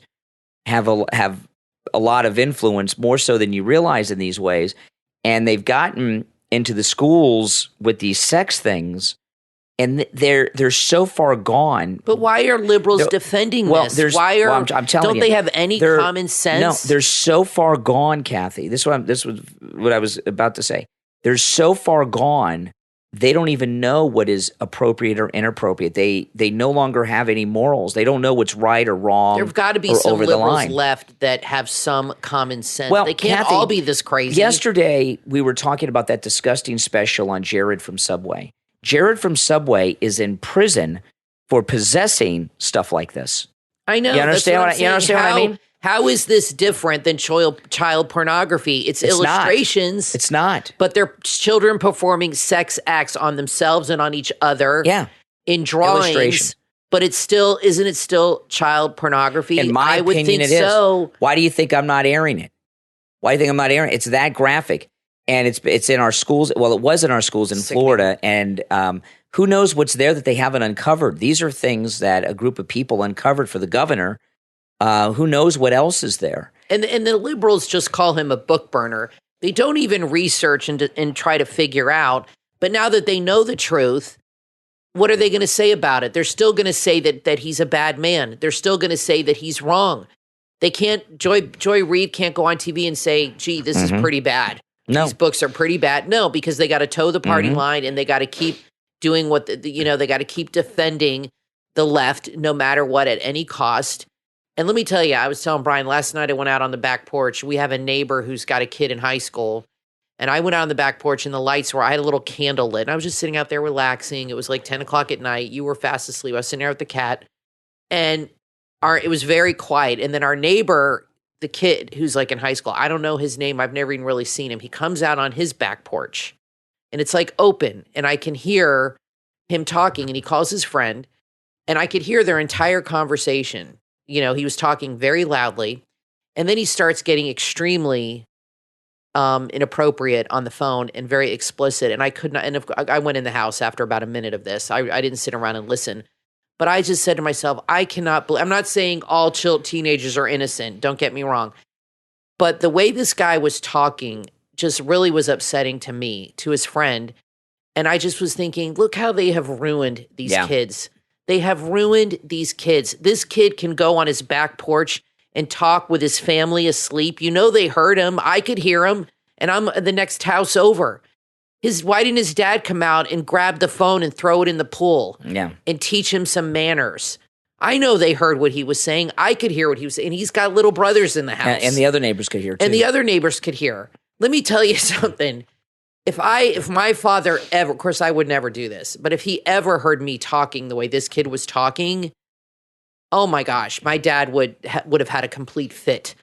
have a lot of influence, more so than you realize in these ways. And they've gotten into the schools with these sex things. And they're so far gone. But why are liberals defending this? I'm telling don't they have any common sense? No, they're so far gone, Kathy. This was what I was about to say. They're so far gone, they don't even know what is appropriate or inappropriate. They no longer have any morals. They don't know what's right or wrong. There've got to be some liberals left that have some common sense. Well, they can't Kathy, all be this crazy. Yesterday, we were talking about that disgusting special on Jared from Subway. Jared from Subway is in prison for possessing stuff like this. I know. You understand what I mean? How is this different than child pornography? It's illustrations. It's not. But they're children performing sex acts on themselves and on each other. Yeah. In drawings. But isn't it still child pornography? In my opinion, it is. So. Why do you think I'm not airing it? Why do you think I'm not airing it? It's that graphic. And it's in our schools. Well, it was in our schools in Florida. And who knows what's there that they haven't uncovered. These are things that a group of people uncovered for the governor. Who knows what else is there? And the liberals just call him a book burner. They don't even research and try to figure out. But now that they know the truth, what are they going to say about it? They're still going to say that he's a bad man. They're still going to say that he's wrong. They can't. Joy Reid can't go on TV and say, "Gee, this is pretty bad. No. These books are pretty bad." No, because they got to toe the party line and they got to keep doing what they got to keep defending the left no matter what at any cost. And let me tell you, I was telling Brian last night I went out on the back porch. We have a neighbor who's got a kid in high school. And I went out on the back porch and the lights were, I had a little candle lit. And I was just sitting out there relaxing. It was like 10 o'clock at night. You were fast asleep. I was sitting there with the cat. And it was very quiet. And then our neighbor, the kid who's like in high school, I don't know his name. I've never even really seen him. He comes out on his back porch and it's like open. And I can hear him talking and he calls his friend. And I could hear their entire conversation. You know, he was talking very loudly. And then he starts getting extremely inappropriate on the phone and very explicit. And I could not, and I went in the house after about a minute of this. I didn't sit around and listen. But I just said to myself, I cannot believe, I'm not saying all teenagers are innocent. Don't get me wrong. But the way this guy was talking just really was upsetting to me, to his friend. And I just was thinking, look how they have ruined these kids. They have ruined these kids. This kid can go on his back porch and talk with his family asleep. You know, they heard him. I could hear him. And I'm the next house over. Why didn't his dad come out and grab the phone and throw it in the pool and teach him some manners? I know they heard what he was saying. I could hear what he was saying. And he's got little brothers in the house. And the other neighbors could hear, too. And the other neighbors could hear. Let me tell you something. If my father ever, of course I would never do this, but if he ever heard me talking the way this kid was talking, oh my gosh, my dad would have had a complete fit.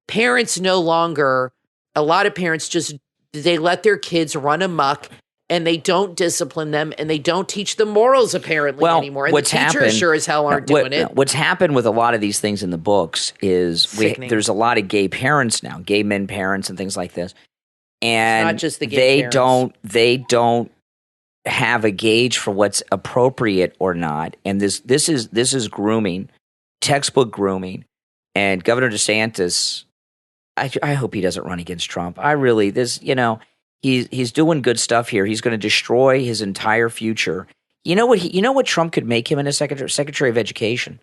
Parents no longer, a lot of parents just, they let their kids run amok and they don't discipline them and they don't teach them morals apparently anymore. And what's the teachers happened, sure as hell aren't doing it. What's happened with a lot of these things in the books is there's a lot of gay parents now, gay men parents and things like this. And it's not just the gay parents. They don't have a gauge for what's appropriate or not. And this is grooming, textbook grooming. And Governor DeSantis, I hope he doesn't run against Trump. He's doing good stuff here. He's going to destroy his entire future. You know what Trump could make him in a Secretary of Education?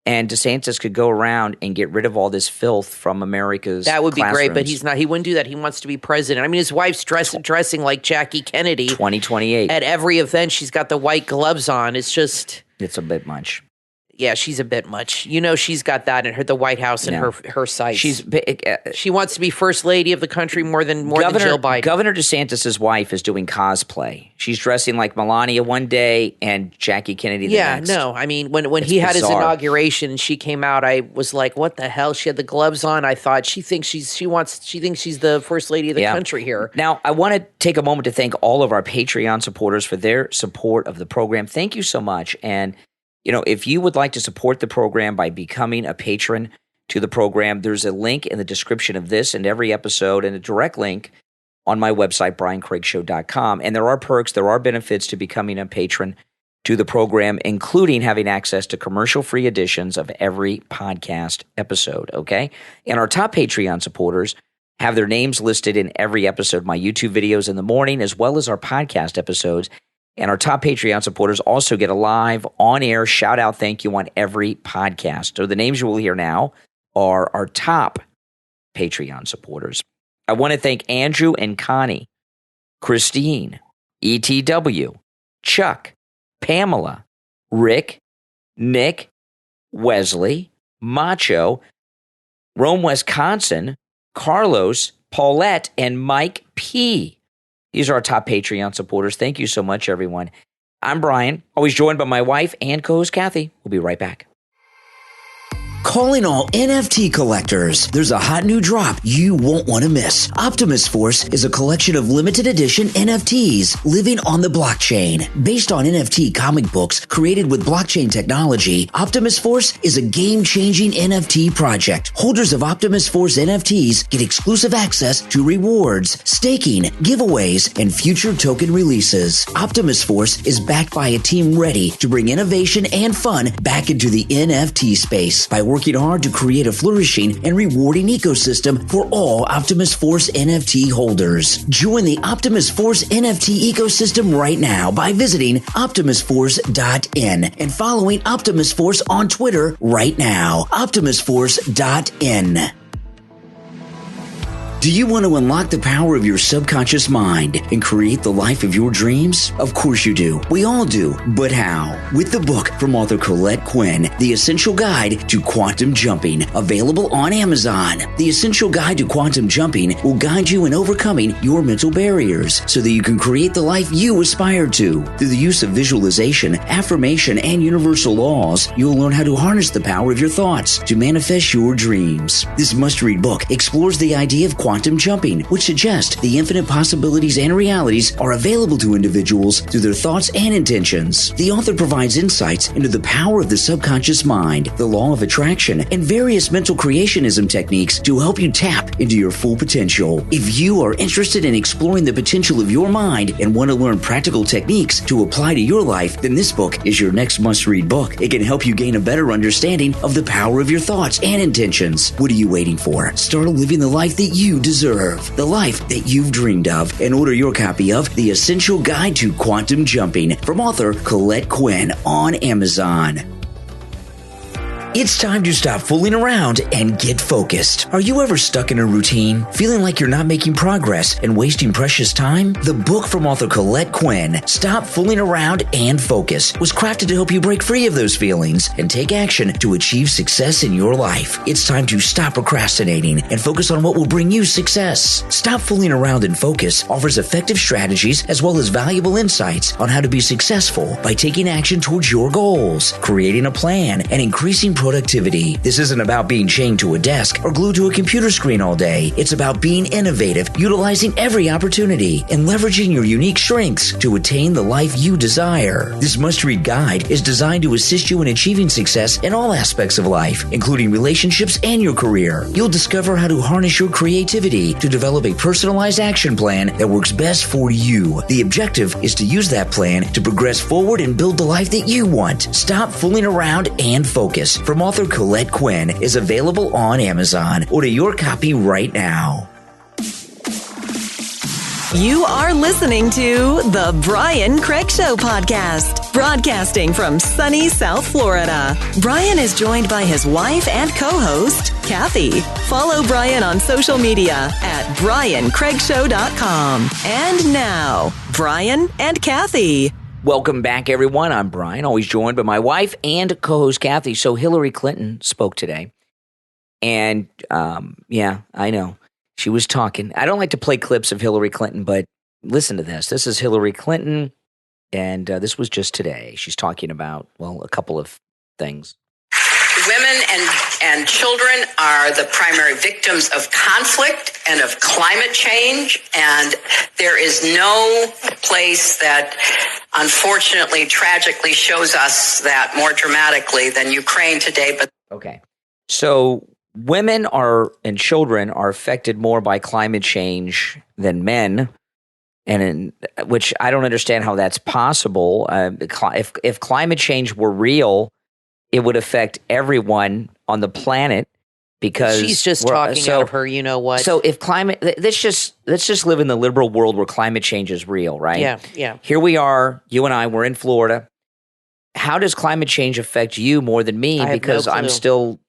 And DeSantis could go around and get rid of all this filth from America's That would be classrooms. great, but he's not. He wouldn't do that. He wants to be president. I mean, his wife's dressing like Jackie Kennedy. 2028. At every event, she's got the white gloves on. It's a bit much. Yeah, she's a bit much. You know, she's got that in the White House in her sights. She wants to be first lady of the country more than Jill Biden. Governor DeSantis' wife is doing cosplay. She's dressing like Melania one day and Jackie Kennedy the next. Yeah, no. I mean, when he had his inauguration and she came out, I was like, what the hell? She had the gloves on. I thought she thinks she's the first lady of the country here. Now, I want to take a moment to thank all of our Patreon supporters for their support of the program. Thank you so much. And if you would like to support the program by becoming a patron to the program, there's a link in the description of this and every episode and a direct link on my website, briancraigshow.com. And there are perks, there are benefits to becoming a patron to the program, including having access to commercial-free editions of every podcast episode, okay? And our top Patreon supporters have their names listed in every episode, my YouTube videos in the morning, as well as our podcast episodes. And our top Patreon supporters also get a live on-air shout-out thank you on every podcast. So the names you will hear now are our top Patreon supporters. I want to thank Andrew and Connie, Christine, ETW, Chuck, Pamela, Rick, Nick, Wesley, Macho, Rome, Wisconsin, Carlos, Paulette, and Mike P. These are our top Patreon supporters. Thank you so much, everyone. I'm Brian, always joined by my wife and co-host Kathy. We'll be right back. Calling all NFT collectors. There's a hot new drop you won't want to miss. Optimus Force is a collection of limited edition NFTs living on the blockchain. Based on NFT comic books created with blockchain technology, Optimus Force is a game-changing NFT project. Holders of Optimus Force NFTs get exclusive access to rewards, staking, giveaways, and future token releases. Optimus Force is backed by a team ready to bring innovation and fun back into the NFT space by working hard to create a flourishing and rewarding ecosystem for all Optimus Force NFT holders. Join the Optimus Force NFT ecosystem right now by visiting optimusforce.in and following Optimus Force on Twitter right now. optimusforce.in. Do you want to unlock the power of your subconscious mind and create the life of your dreams? Of course you do. We all do. But how? With the book from author Colette Quinn, The Essential Guide to Quantum Jumping, available on Amazon. The Essential Guide to Quantum Jumping will guide you in overcoming your mental barriers so that you can create the life you aspire to. Through the use of visualization, affirmation, and universal laws, you'll learn how to harness the power of your thoughts to manifest your dreams. This must-read book explores the idea of quantum jumping, which suggests the infinite possibilities and realities are available to individuals through their thoughts and intentions. The author provides insights into the power of the subconscious mind, the law of attraction, and various mental creationism techniques to help you tap into your full potential. If you are interested in exploring the potential of your mind and want to learn practical techniques to apply to your life, then this book is your next must-read book. It can help you gain a better understanding of the power of your thoughts and intentions. What are you waiting for? Start living the life that you deserve, the life that you've dreamed of, and order your copy of The Essential Guide to Quantum Jumping from author Colette Quinn on Amazon. It's time to stop fooling around and get focused. Are you ever stuck in a routine, feeling like you're not making progress and wasting precious time? The book from author Colette Quinn, Stop Fooling Around and Focus, was crafted to help you break free of those feelings and take action to achieve success in your life. It's time to stop procrastinating and focus on what will bring you success. Stop Fooling Around and Focus offers effective strategies as well as valuable insights on how to be successful by taking action towards your goals, creating a plan, and increasing productivity. This isn't about being chained to a desk or glued to a computer screen all day. It's about being innovative, utilizing every opportunity, and leveraging your unique strengths to attain the life you desire. This must-read guide is designed to assist you in achieving success in all aspects of life, including relationships and your career. You'll discover how to harness your creativity to develop a personalized action plan that works best for you. The objective is to use that plan to progress forward and build the life that you want. Stop Fooling Around and Focus from author Colette Quinn is available on Amazon. Order your copy right now. You are listening to The Brian Craig Show podcast, broadcasting from sunny South Florida. Brian is joined by his wife and co-host, Kathy. Follow Brian on social media at briancraigshow.com. And now, Brian and Kathy. Welcome back, everyone. I'm Brian, always joined by my wife and co-host Kathy. So Hillary Clinton spoke today. And, yeah, I know. She was talking. I don't like to play clips of Hillary Clinton, but listen to this. This is Hillary Clinton, and this was just today. She's talking about, well, a couple of things. Women and children are the primary victims of conflict and of climate change, and there is no place that unfortunately, tragically shows us that more dramatically than Ukraine today. But okay, so women and children are affected more by climate change than men, which I don't understand how that's possible. If climate change were real, it would affect everyone on the planet because she's just talking out of her, you know what? So if let's just live in the liberal world where climate change is real, right? Yeah. Here we are, you and I, we're in Florida. How does climate change affect you more than me? Because I'm still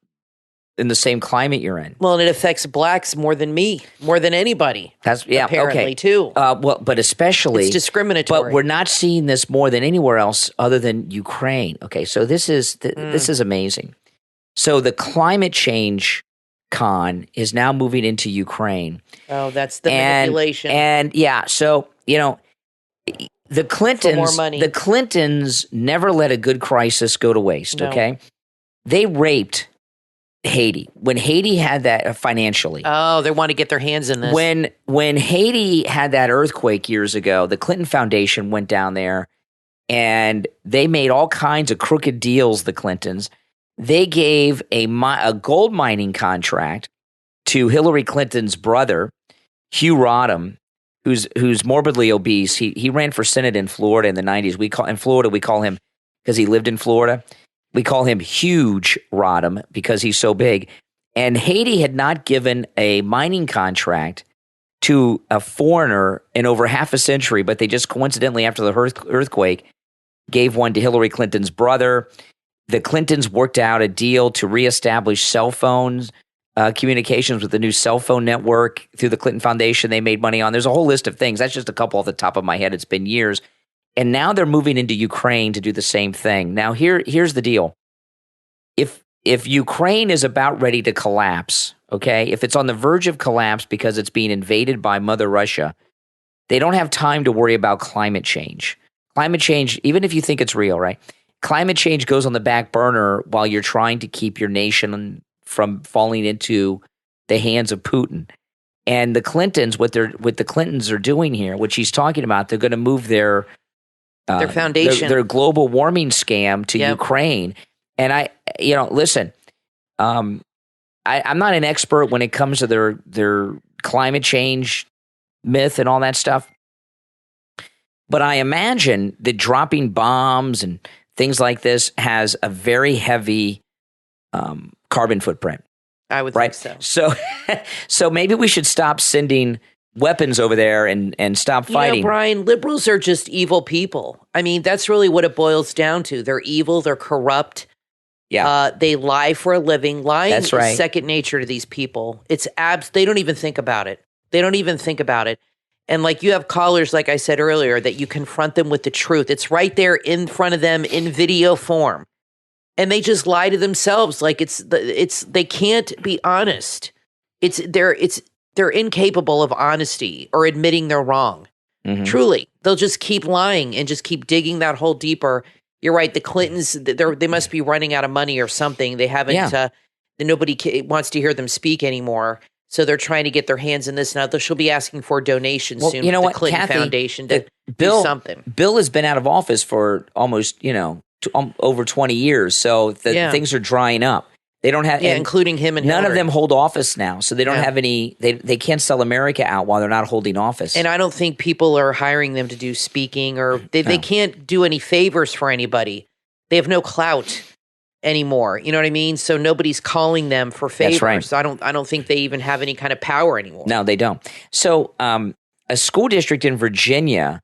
in the same climate you're in. Well, and it affects blacks more than me, more than anybody. Apparently, too. But especially it's discriminatory. But we're not seeing this more than anywhere else other than Ukraine. Okay, so this is amazing. So the climate change con is now moving into Ukraine. Oh, that's the manipulation. And yeah, so the Clintons, for more money. The Clintons never let a good crisis go to waste. No. Okay, they raped Haiti when Haiti had that financially. Oh, they want to get their hands in this. When Haiti had that earthquake years ago, the Clinton Foundation went down there and they made all kinds of crooked deals. The Clintons, they gave a gold mining contract to Hillary Clinton's brother, Hugh Rodham, who's morbidly obese. He ran for Senate in Florida in the 90s. We call him because he lived in Florida. We call him Huge Rodham because he's so big. And Haiti had not given a mining contract to a foreigner in over half a century, but they just coincidentally, after the earthquake, gave one to Hillary Clinton's brother. The Clintons worked out a deal to reestablish cell phones communications with the new cell phone network through the Clinton Foundation they made money on. There's a whole list of things. That's just a couple off the top of my head. It's been years. And now they're moving into Ukraine to do the same thing. Now, here's the deal. If Ukraine is about ready to collapse, okay, if it's on the verge of collapse because it's being invaded by Mother Russia, they don't have time to worry about climate change. Climate change, even if you think it's real, right? Climate change goes on the back burner while you're trying to keep your nation from falling into the hands of Putin. And the Clintons, what the Clintons are doing here, what she's talking about, they're going to move their foundation, their global warming scam to Ukraine. And listen, I'm not an expert when it comes to their climate change myth and all that stuff. But I imagine that dropping bombs and things like this has a very heavy carbon footprint. I would think so. So maybe we should stop sending weapons over there and stop fighting. Brian, liberals are just evil people. I mean, that's really what it boils down to. They're evil. They're corrupt. Yeah. They lie for a living. Lying That's right. is second nature to these people. It's they don't even think about it. And like you have callers, like I said earlier, that you confront them with the truth. It's right there in front of them in video form. And they just lie to themselves. Like they can't be honest. They're incapable of honesty or admitting they're wrong. Mm-hmm. Truly, they'll just keep lying and just keep digging that hole deeper. You're right. The Clintons, they must be running out of money or something. They haven't. Nobody wants to hear them speak anymore. So they're trying to get their hands in this now. She'll be asking for donations soon. You know what, the Clinton Kathy, Foundation to do something. Bill has been out of office for almost over 20 years. So things are drying up. They don't have, including him and none Hillary. of them hold office now. So they don't have any. They can't sell America out while they're not holding office. And I don't think people are hiring them to do speaking or they can't do any favors for anybody. They have no clout anymore. You know what I mean? So nobody's calling them for favors. That's right. So I don't think they even have any kind of power anymore. No, they don't. So a school district in Virginia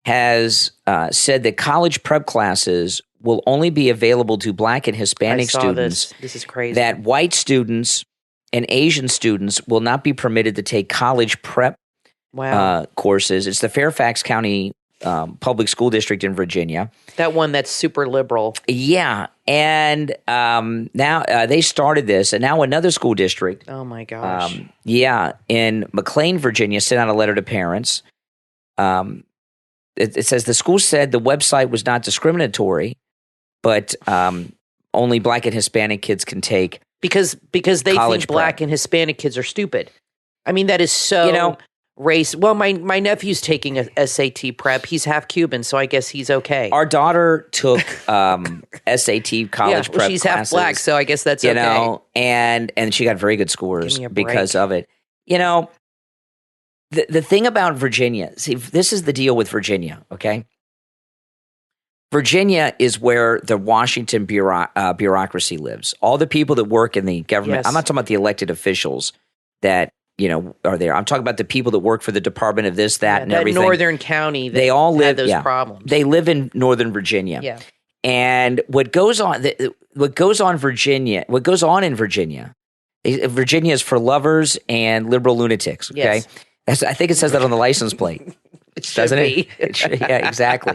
has said that college prep classes will only be available to Black and Hispanic students. This is crazy. That white students and Asian students will not be permitted to take college prep courses. It's the Fairfax County Public School District in Virginia. That one that's super liberal. Yeah. And now they started this, and now another school district. Oh, my gosh. In McLean, Virginia, sent out a letter to parents. It says the school said the website was not discriminatory, but only Black and Hispanic kids can take because they think Black prep. and Hispanic kids are stupid. I mean, that is so race. Well, my nephew's taking a SAT prep. He's half Cuban, so I guess he's okay. Our daughter took SAT college prep she's classes, half Black, so I guess that's okay. And she got very good scores because of it. The thing about Virginia, see, this is the deal with Virginia, okay? Virginia is where the Washington bureaucracy lives. All the people that work in the government. Yes. I'm not talking about the elected officials that are there. I'm talking about the people that work for the Department of this, that, and everything. Northern County. They all live those problems. They live in Northern Virginia. Yeah. And what goes on in Virginia. Virginia is for lovers and liberal lunatics. Okay. Yes. I think it says that on the license plate. Doesn't it? Yeah, exactly.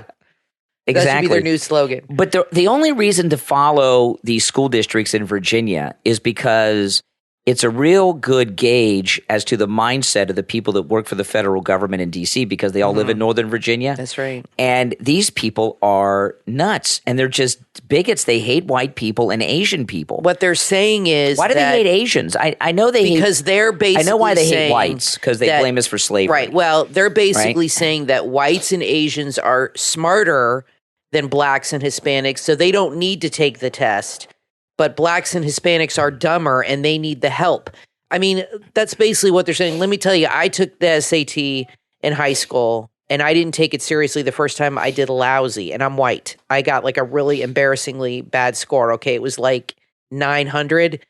That should be their new slogan. But the only reason to follow these school districts in Virginia is because it's a real good gauge as to the mindset of the people that work for the federal government in D.C. because they all live in Northern Virginia. That's right. And these people are nuts, and they're just bigots. They hate white people and Asian people. What they're saying is, why do they hate Asians? I know they because they're basically. I know why they hate whites because they blame us for slavery. Right. Well, they're basically saying that whites and Asians are smarter than Blacks and Hispanics, so they don't need to take the test. But Blacks and Hispanics are dumber and they need the help. I mean, that's basically what they're saying. Let me tell you, I took the SAT in high school and I didn't take it seriously the first time. I did lousy, and I'm white. I got like a really embarrassingly bad score. Okay, it was like 900.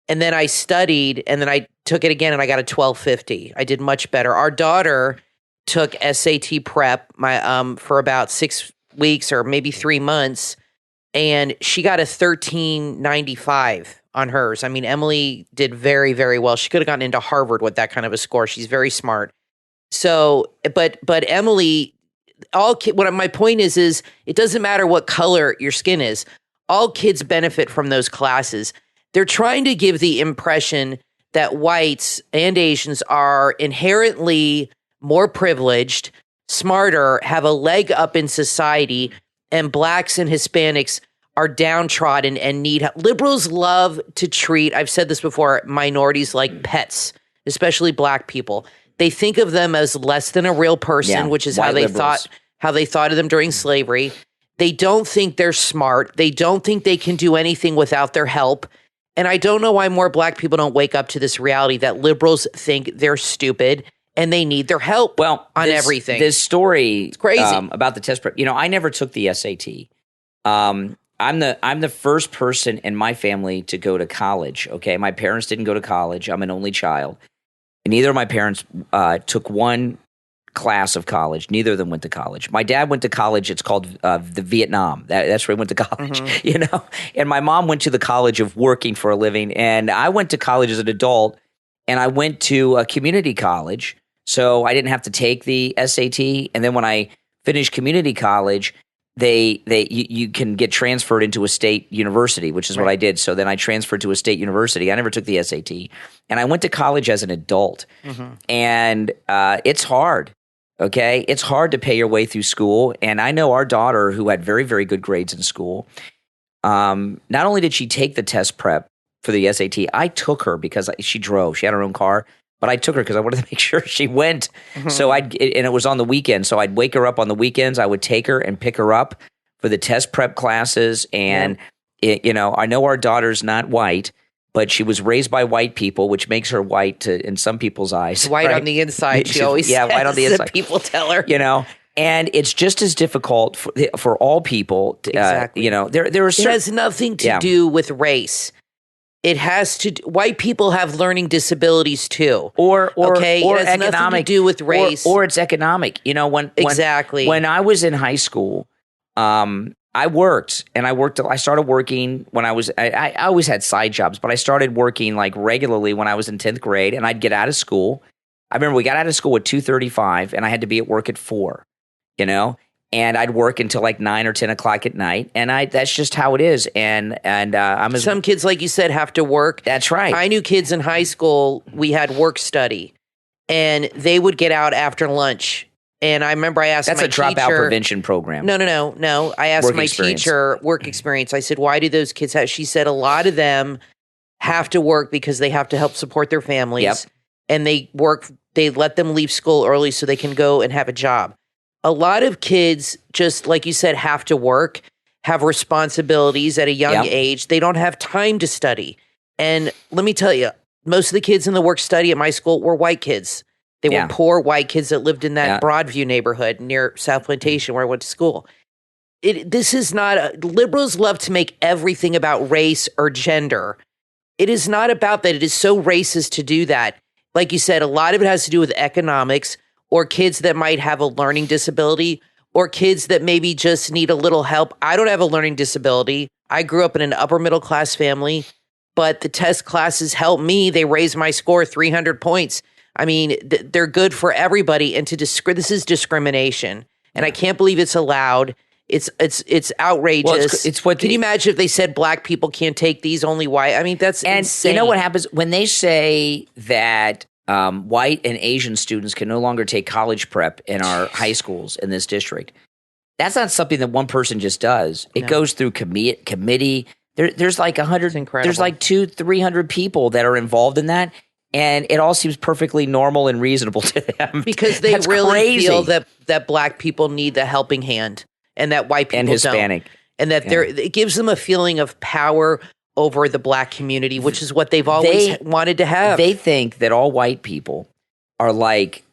And then I studied and then I took it again and I got a 1250. I did much better. Our daughter took SAT prep for about 6 weeks or maybe 3 months. And she got a 1395 on hers. I mean, Emily did very, very well. She could have gotten into Harvard with that kind of a score. She's very smart. So, but Emily, what my point is it doesn't matter what color your skin is. All kids benefit from those classes. They're trying to give the impression that whites and Asians are inherently more privileged, smarter, have a leg up in society, and blacks and Hispanics are downtrodden and need help. Liberals love to treat, I've said this before, minorities like pets, especially black people. They think of them as less than a real person, which is how they thought of them during slavery. They don't think they're smart. They don't think they can do anything without their help. And I don't know why more black people don't wake up to this reality that liberals think they're stupid and they need their help on everything. This story it's crazy. About the test prep, I never took the SAT. I'm the first person in my family to go to college. Okay, my parents didn't go to college. I'm an only child. And neither of my parents took one class of college. Neither of them went to college. My dad went to college. It's called the Vietnam. That's where he went to college, And my mom went to the college of working for a living. And I went to college as an adult, and I went to a community college. So I didn't have to take the SAT. And then when I finished community college, you can get transferred into a state university, which is what I did. So then I transferred to a state university. I never took the SAT, and I went to college as an adult. And it's hard. Okay, it's hard to pay your way through school. And I know our daughter, who had very, very good grades in school, not only did she take the test prep for the SAT, I took her because she drove. She had her own car. But I took her because I wanted to make sure she went. So and it was on the weekend. So I'd wake her up on the weekends. I would take her and pick her up for the test prep classes. And, I know our daughter's not white, but she was raised by white people, which makes her white in some people's eyes. White on the inside, she always says. White on the inside. People tell her. And it's just as difficult for all people. Exactly. There are certain, it has nothing to do with race. It has to. White people have learning disabilities too, or it has economic, nothing to do with race, or it's economic. When I was in high school, I worked, and I started working when I always had side jobs, but I started working like regularly when I was in 10th grade, and I'd get out of school. I remember we got out of school at 2:35, and I had to be at work at 4. And I'd work until like 9 or 10 o'clock at night, and that's just how it is. And some kids, like you said, have to work. That's right. I knew kids in high school. We had work study, and they would get out after lunch. And I remember I asked my teacher. That's a dropout prevention program. No. I asked my teacher, work experience. I said, "Why do those kids have?" She said, "A lot of them have to work because they have to help support their families, and they work. They let them leave school early so they can go and have a job." A lot of kids, just like you said, have to work, have responsibilities at a young age. They don't have time to study. And let me tell you, most of the kids in the work study at my school were white kids. They were poor white kids that lived in that Broadview neighborhood near South Plantation where I went to school. This is not liberals love to make everything about race or gender. It is not about that. It is so racist to do that. Like you said, a lot of it has to do with economics, or kids that might have a learning disability, or kids that maybe just need a little help. I don't have a learning disability. I grew up in an upper middle class family, but the test classes helped me. They raised my score 300 points. I mean, they're good for everybody. And this is discrimination, and I can't believe it's allowed. It's outrageous. Well, can you imagine if they said black people can't take these, only white? I mean, that's insane. You know what happens when they say that white and Asian students can no longer take college prep in our high schools in this district? That's not something that one person just does. It goes through committee. There's like 100. There's like 200-300 people that are involved in that, and it all seems perfectly normal and reasonable to them because they really feel that black people need the helping hand, and that white people and Hispanic, don't. And that it gives them a feeling of power over the black community, which is what they've always wanted to have. They think that all white people are like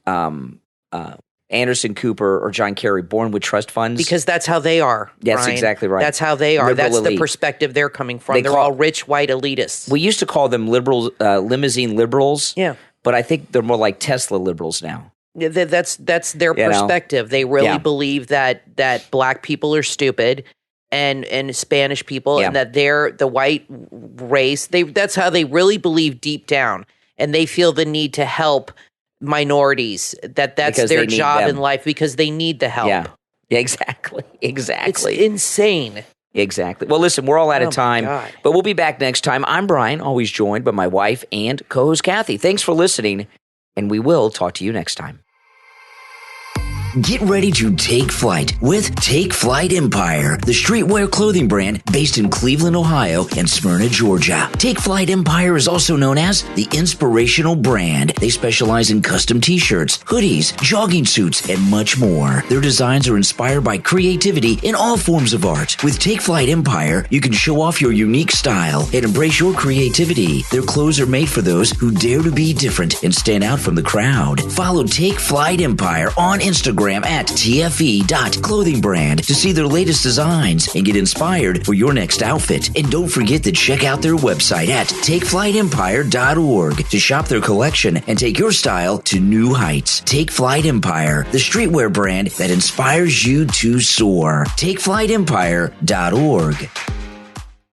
Anderson Cooper or John Kerry, born with trust funds. Because that's how they are. That's exactly right. That's how they are. Liberal that's elite. The perspective they're coming from. They're all rich white elitists. We used to call them liberals, limousine liberals. Yeah. But I think they're more like Tesla liberals now. Yeah, that's their perspective. They really believe that black people are stupid, and Spanish people, Yeah. and that they're the white race. That's how they really believe deep down, and they feel the need to help minorities. That's Because their they need job them. in life because they need the help. Yeah. Exactly. It's Exactly. insane. Exactly. Well, listen, we're all out Oh, of my time, God. but we'll be back next time. I'm Brian, always joined by my wife and co-host Kathy. Thanks for listening, and we will talk to you next time. Get ready to take flight with Take Flight Empire, the streetwear clothing brand based in Cleveland, Ohio and Smyrna, Georgia. Take Flight Empire is also known as the Inspirational Brand. They specialize in custom t-shirts, hoodies, jogging suits, and much more. Their designs are inspired by creativity in all forms of art. With Take Flight Empire, you can show off your unique style and embrace your creativity. Their clothes are made for those who dare to be different and stand out from the crowd. Follow Take Flight Empire on Instagram at tfe.clothingbrand to see their latest designs and get inspired for your next outfit. And don't forget to check out their website at takeflightempire.org to shop their collection and take your style to new heights. Take Flight Empire, the streetwear brand that inspires you to soar. Takeflightempire.org.